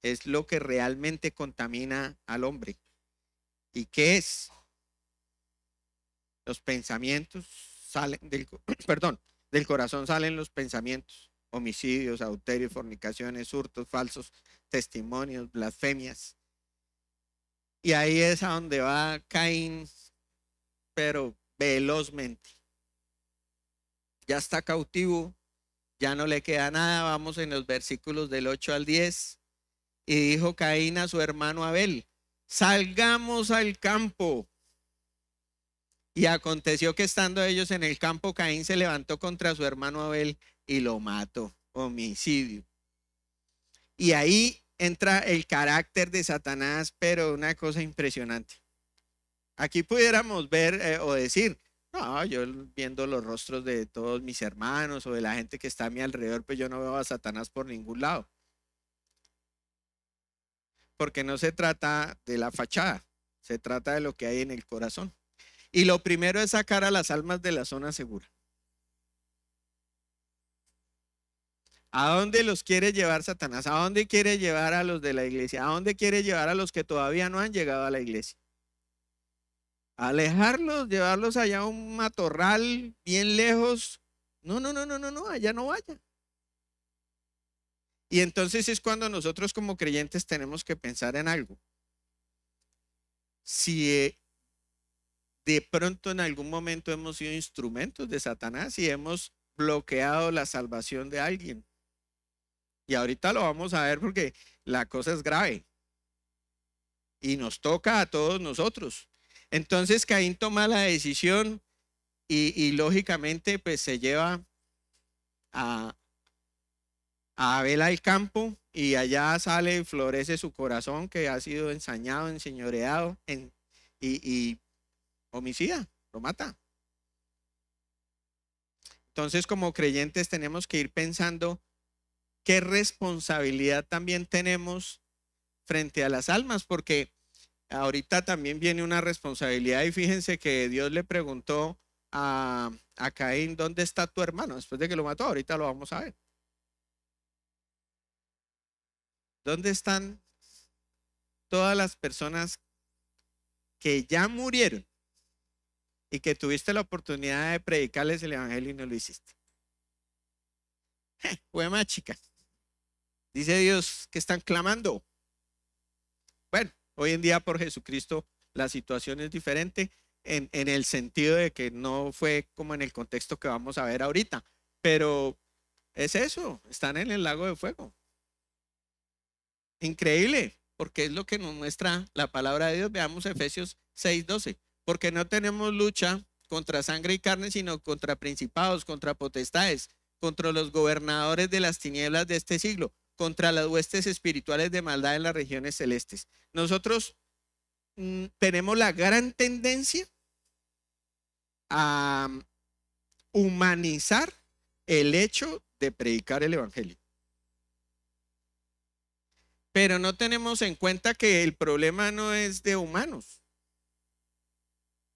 Es lo que realmente contamina al hombre. ¿Y qué es? Los pensamientos salen del corazón salen los pensamientos, homicidios, adulterios, fornicaciones, hurtos, falsos testimonios, blasfemias. Y ahí es a donde va Caín, pero velozmente. Ya está cautivo, ya no le queda nada. Vamos en los versículos del 8 al 10. Y dijo Caín a su hermano Abel, salgamos al campo. Y aconteció que estando ellos en el campo, Caín se levantó contra su hermano Abel y lo mató. Homicidio. Y ahí entra el carácter de Satanás, pero una cosa impresionante. Aquí pudiéramos ver o decir, no, yo viendo los rostros de todos mis hermanos o de la gente que está a mi alrededor, pues yo no veo a Satanás por ningún lado. Porque no se trata de la fachada, se trata de lo que hay en el corazón. Y lo primero es sacar a las almas de la zona segura. ¿A dónde los quiere llevar Satanás? ¿A dónde quiere llevar a los de la iglesia? ¿A dónde quiere llevar a los que todavía no han llegado a la iglesia? Alejarlos, llevarlos allá a un matorral bien lejos. No, no, no, no, no, no, allá no vaya. Y entonces es cuando nosotros como creyentes tenemos que pensar en algo. Si de pronto en algún momento hemos sido instrumentos de Satanás y hemos bloqueado la salvación de alguien. Y ahorita lo vamos a ver porque la cosa es grave. Y nos toca a todos nosotros. Entonces Caín toma la decisión y lógicamente pues se lleva a Abel al campo y allá sale y florece su corazón que ha sido ensañado, enseñoreado y homicida, lo mata. Entonces como creyentes tenemos que ir pensando qué responsabilidad también tenemos frente a las almas, porque ahorita también viene una responsabilidad y fíjense que Dios le preguntó a Caín, ¿dónde está tu hermano? Después de que lo mató, ahorita lo vamos a ver. ¿Dónde están todas las personas que ya murieron y que tuviste la oportunidad de predicarles el evangelio y no lo hiciste? Fue más chica. Dice Dios que están clamando. Bueno, hoy en día por Jesucristo la situación es diferente en el sentido de que no fue como en el contexto que vamos a ver ahorita, pero es eso, están en el lago de fuego. Increíble, porque es lo que nos muestra la palabra de Dios. Veamos Efesios 6:12, porque no tenemos lucha contra sangre y carne, sino contra principados, contra potestades, contra los gobernadores de las tinieblas de este siglo, contra las huestes espirituales de maldad en las regiones celestes. Nosotros tenemos la gran tendencia a humanizar el hecho de predicar el evangelio. Pero no tenemos en cuenta que el problema no es de humanos.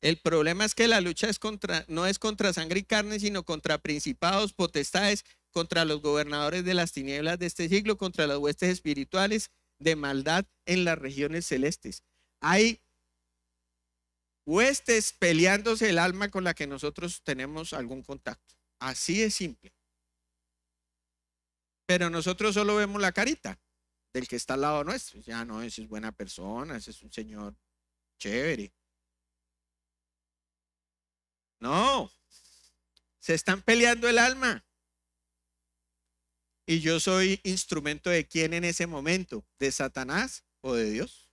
El problema es que la lucha no es contra sangre y carne, sino contra principados, potestades, contra los gobernadores de las tinieblas de este siglo, contra las huestes espirituales de maldad en las regiones celestes. Hay huestes peleándose el alma con la que nosotros tenemos algún contacto. Así es simple. Pero nosotros solo vemos la carita del que está al lado nuestro. Ya no, ese es buena persona, ese es un señor chévere. No, se están peleando el alma. Y yo soy instrumento de quién en ese momento, de Satanás o de Dios.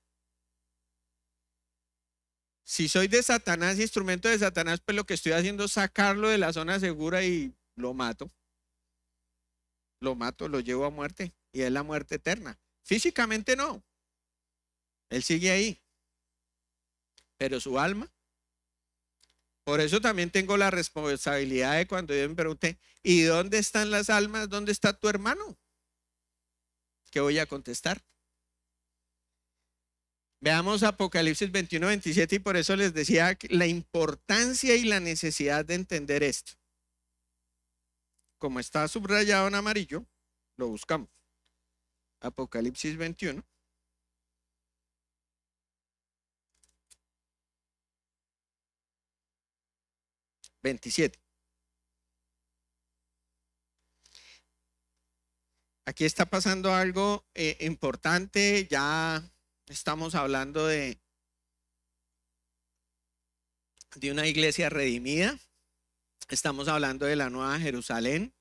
Si soy de Satanás, instrumento de Satanás, pues lo que estoy haciendo es sacarlo de la zona segura y lo mato. Lo mato, lo llevo a muerte y es la muerte eterna. Físicamente no. Él sigue ahí. Pero su alma. Por eso también tengo la responsabilidad de cuando Dios me pregunte, ¿y dónde están las almas? ¿Dónde está tu hermano? ¿Qué voy a contestar? Veamos Apocalipsis 21-27 y por eso les decía la importancia y la necesidad de entender esto. Como está subrayado en amarillo, lo buscamos. Apocalipsis 21. Aquí está pasando algo importante, ya estamos hablando de una iglesia redimida, estamos hablando de la Nueva Jerusalén,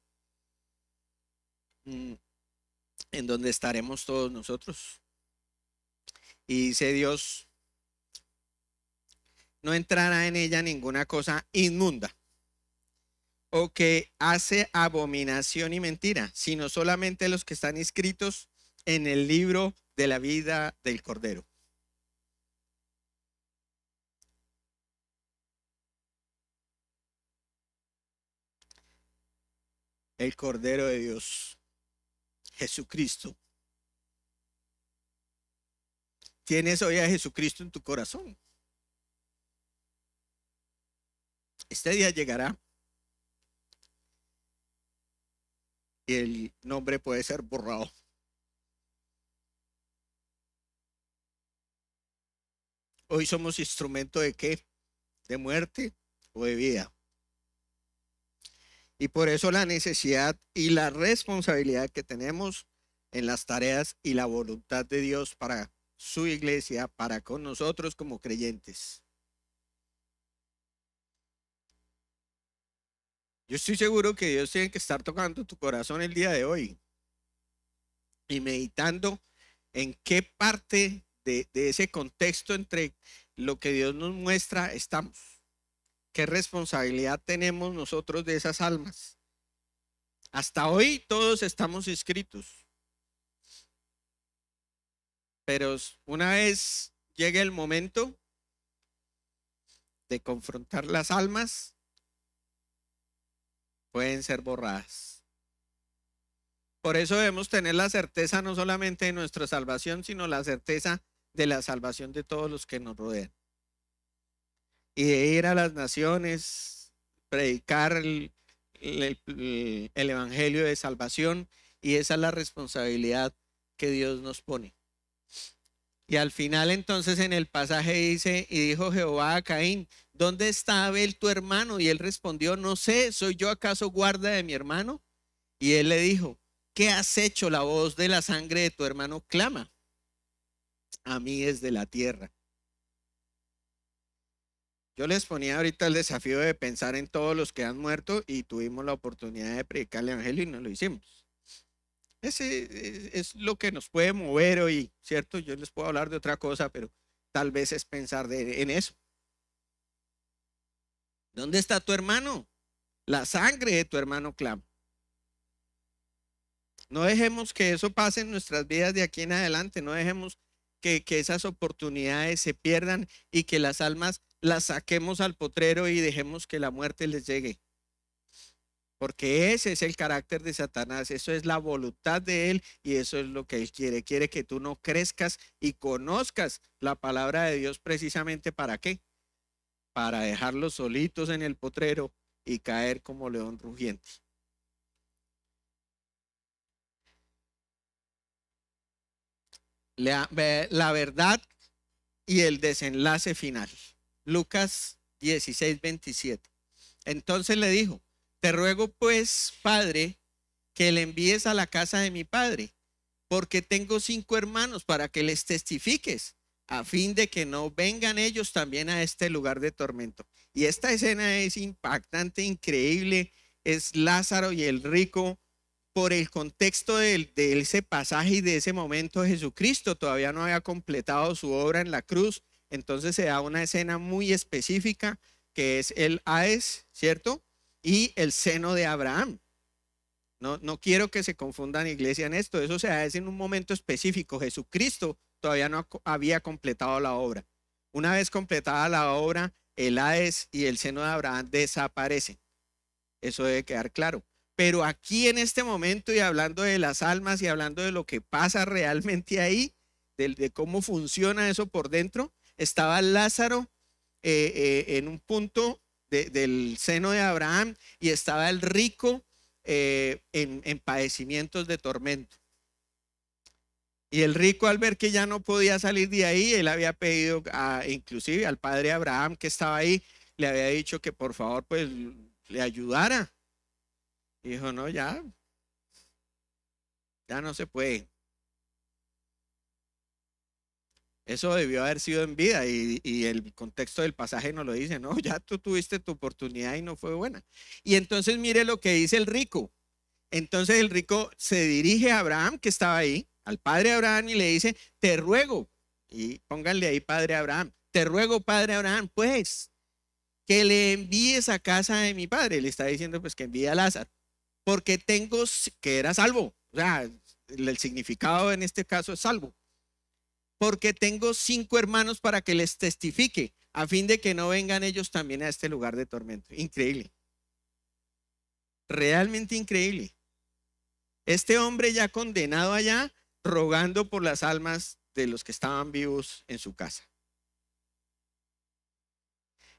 en donde estaremos todos nosotros. Y dice Dios, no entrará en ella ninguna cosa inmunda o que hace abominación y mentira, sino solamente los que están inscritos en el libro de la vida del Cordero. El Cordero de Dios, Jesucristo. ¿Tienes hoy a Jesucristo en tu corazón? Este día llegará y el nombre puede ser borrado. Hoy somos instrumento de qué? De muerte o de vida. Y por eso la necesidad y la responsabilidad que tenemos en las tareas y la voluntad de Dios para su iglesia, para con nosotros como creyentes. Yo estoy seguro que Dios tiene que estar tocando tu corazón el día de hoy y meditando en qué parte de ese contexto entre lo que Dios nos muestra estamos. ¿Qué responsabilidad tenemos nosotros de esas almas? Hasta hoy todos estamos inscritos. Pero una vez llegue el momento de confrontar las almas, pueden ser borradas. Por eso debemos tener la certeza no solamente de nuestra salvación, sino la certeza de la salvación de todos los que nos rodean. Y de ir a las naciones, predicar el evangelio de salvación, y esa es la responsabilidad que Dios nos pone. Y al final entonces en el pasaje dice, y dijo Jehová a Caín, ¿dónde está Abel tu hermano? Y él respondió, no sé, ¿soy yo acaso guarda de mi hermano? Y él le dijo, ¿qué has hecho? La voz de la sangre de tu hermano clama a mí desde la tierra. Yo les ponía ahorita el desafío de pensar en todos los que han muerto y tuvimos la oportunidad de predicar el evangelio y no lo hicimos. Ese es lo que nos puede mover hoy, ¿cierto? Yo les puedo hablar de otra cosa, pero tal vez es pensar en eso. ¿Dónde está tu hermano? La sangre de tu hermano clama. No dejemos que eso pase en nuestras vidas de aquí en adelante. No dejemos que esas oportunidades se pierdan y que las almas las saquemos al potrero y dejemos que la muerte les llegue. Porque ese es el carácter de Satanás, eso es la voluntad de él y eso es lo que él quiere. Quiere que tú no crezcas y conozcas la palabra de Dios precisamente ¿para qué? Para dejarlos solitos en el potrero y caer como león rugiente. La verdad y el desenlace final. Lucas 16:27. Entonces le dijo, te ruego pues, Padre, que le envíes a la casa de mi padre, porque tengo 5 hermanos para que les testifiques, a fin de que no vengan ellos también a este lugar de tormento. Y esta escena es impactante, increíble, es Lázaro y el rico. Por el contexto de ese pasaje y de ese momento, Jesucristo todavía no había completado su obra en la cruz, entonces se da una escena muy específica que es el Hades, ¿cierto? Y el seno de Abraham. No quiero que se confundan iglesia en esto, eso se da en un momento específico. Jesucristo todavía no había completado la obra. Una vez completada la obra, el Hades y el seno de Abraham desaparecen. Eso debe quedar claro. Pero aquí en este momento y hablando de las almas y hablando de lo que pasa realmente ahí, de cómo funciona eso por dentro, estaba Lázaro en un punto del seno de Abraham y estaba el rico en padecimientos de tormento. Y el rico al ver que ya no podía salir de ahí, él había pedido inclusive al padre Abraham que estaba ahí, le había dicho que por favor pues le ayudara. Y dijo, no, ya no se puede. Eso debió haber sido en vida y el contexto del pasaje nos lo dice, no, ya tú tuviste tu oportunidad y no fue buena. Y entonces mire lo que dice el rico. Entonces el rico se dirige a Abraham que estaba ahí, al padre Abraham y le dice, te ruego, y pónganle ahí padre Abraham, te ruego padre Abraham, pues, que le envíes a casa de mi padre. Le está diciendo pues que envíe a Lázaro, porque tengo, que era salvo, o sea, el significado en este caso es salvo. Porque tengo 5 hermanos para que les testifique, a fin de que no vengan ellos también a este lugar de tormento. Increíble. Realmente increíble. Este hombre ya condenado allá, rogando por las almas de los que estaban vivos en su casa.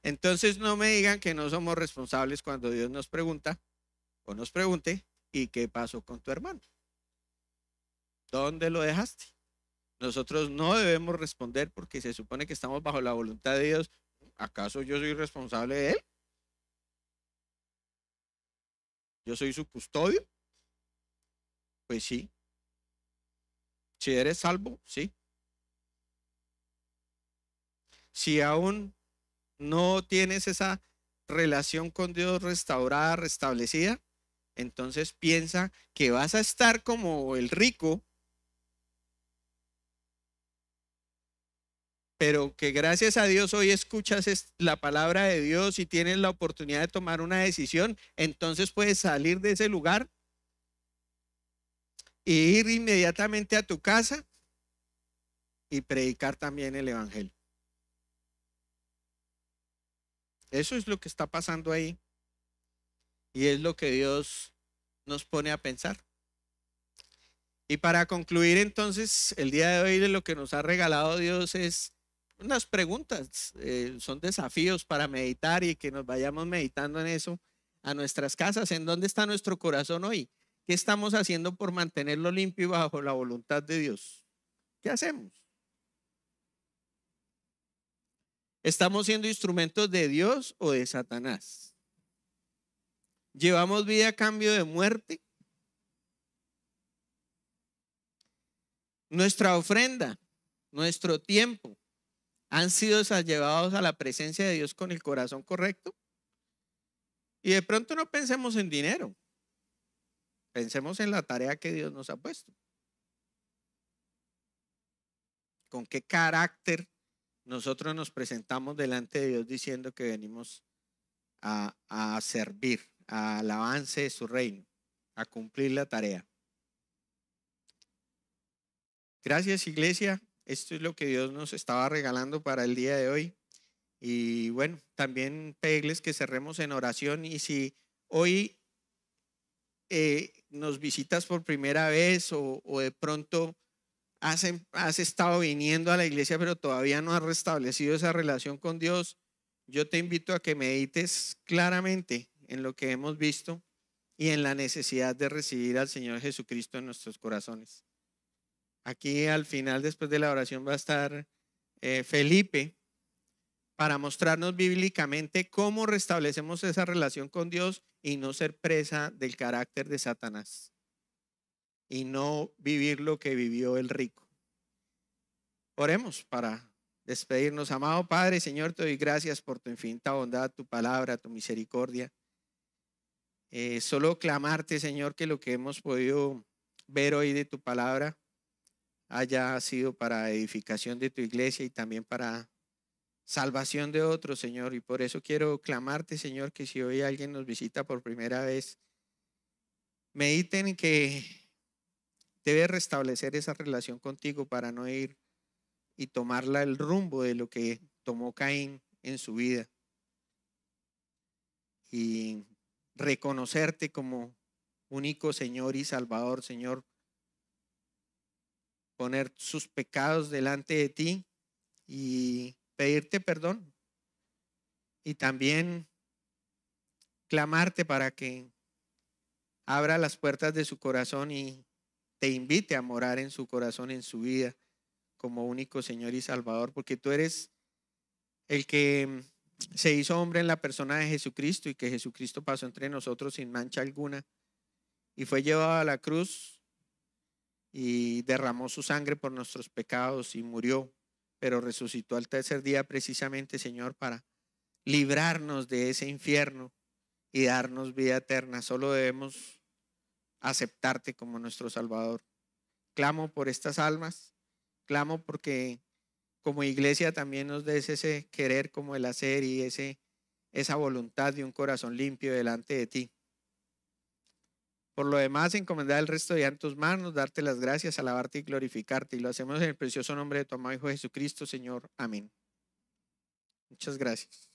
Entonces no me digan que no somos responsables cuando Dios nos pregunta o nos pregunte, ¿y qué pasó con tu hermano? ¿Dónde lo dejaste? Nosotros no debemos responder porque se supone que estamos bajo la voluntad de Dios. ¿Acaso yo soy responsable de él? ¿Yo soy su custodio? Pues sí. Si eres salvo, sí. Si aún no tienes esa relación con Dios restaurada, restablecida, entonces piensa que vas a estar como el rico, pero que gracias a Dios hoy escuchas la palabra de Dios y tienes la oportunidad de tomar una decisión, entonces puedes salir de ese lugar e ir inmediatamente a tu casa y predicar también el evangelio. Eso es lo que está pasando ahí y es lo que Dios nos pone a pensar. Y para concluir entonces, el día de hoy lo que nos ha regalado Dios es unas preguntas, son desafíos para meditar y que nos vayamos meditando en eso a nuestras casas. ¿En dónde está nuestro corazón hoy? ¿Qué estamos haciendo por mantenerlo limpio y bajo la voluntad de Dios? ¿Qué hacemos? ¿Estamos siendo instrumentos de Dios o de Satanás? ¿Llevamos vida a cambio de muerte? Nuestra ofrenda, nuestro tiempo, ¿han sido llevados a la presencia de Dios con el corazón correcto? Y de pronto no pensemos en dinero, pensemos en la tarea que Dios nos ha puesto. ¿Con qué carácter nosotros nos presentamos delante de Dios diciendo que venimos a servir, al avance de su reino, a cumplir la tarea? Gracias, iglesia. Esto es lo que Dios nos estaba regalando para el día de hoy. Y bueno, también pedirles que cerremos en oración. Y si hoy nos visitas por primera vez o de pronto has estado viniendo a la iglesia pero todavía no has restablecido esa relación con Dios, yo te invito a que medites claramente en lo que hemos visto y en la necesidad de recibir al Señor Jesucristo en nuestros corazones. Aquí al final, después de la oración, va a estar Felipe para mostrarnos bíblicamente cómo restablecemos esa relación con Dios y no ser presa del carácter de Satanás y no vivir lo que vivió el rico. Oremos para despedirnos. Amado Padre, Señor, te doy gracias por tu infinita bondad, tu palabra, tu misericordia. Solo clamarte, Señor, que lo que hemos podido ver hoy de tu palabra haya sido para edificación de tu iglesia y también para salvación de otros, Señor. Y por eso quiero clamarte, Señor, que si hoy alguien nos visita por primera vez, mediten que debe restablecer esa relación contigo para no ir y tomarla el rumbo de lo que tomó Caín en su vida y reconocerte como único Señor y Salvador, Señor, poner sus pecados delante de ti y pedirte perdón y también clamarte para que abra las puertas de su corazón y te invite a morar en su corazón, en su vida, como único Señor y Salvador, porque tú eres el que se hizo hombre en la persona de Jesucristo y que Jesucristo pasó entre nosotros sin mancha alguna y fue llevado a la cruz y derramó su sangre por nuestros pecados y murió, pero resucitó al tercer día precisamente, Señor, para librarnos de ese infierno y darnos vida eterna. Solo debemos aceptarte como nuestro Salvador. Clamo por estas almas, clamo porque como iglesia también nos des ese querer como el hacer y esa voluntad de un corazón limpio delante de ti. Por lo demás, encomendar el resto de día en tus manos, darte las gracias, alabarte y glorificarte. Y lo hacemos en el precioso nombre de tu amado Hijo Jesucristo, Señor. Amén. Muchas gracias.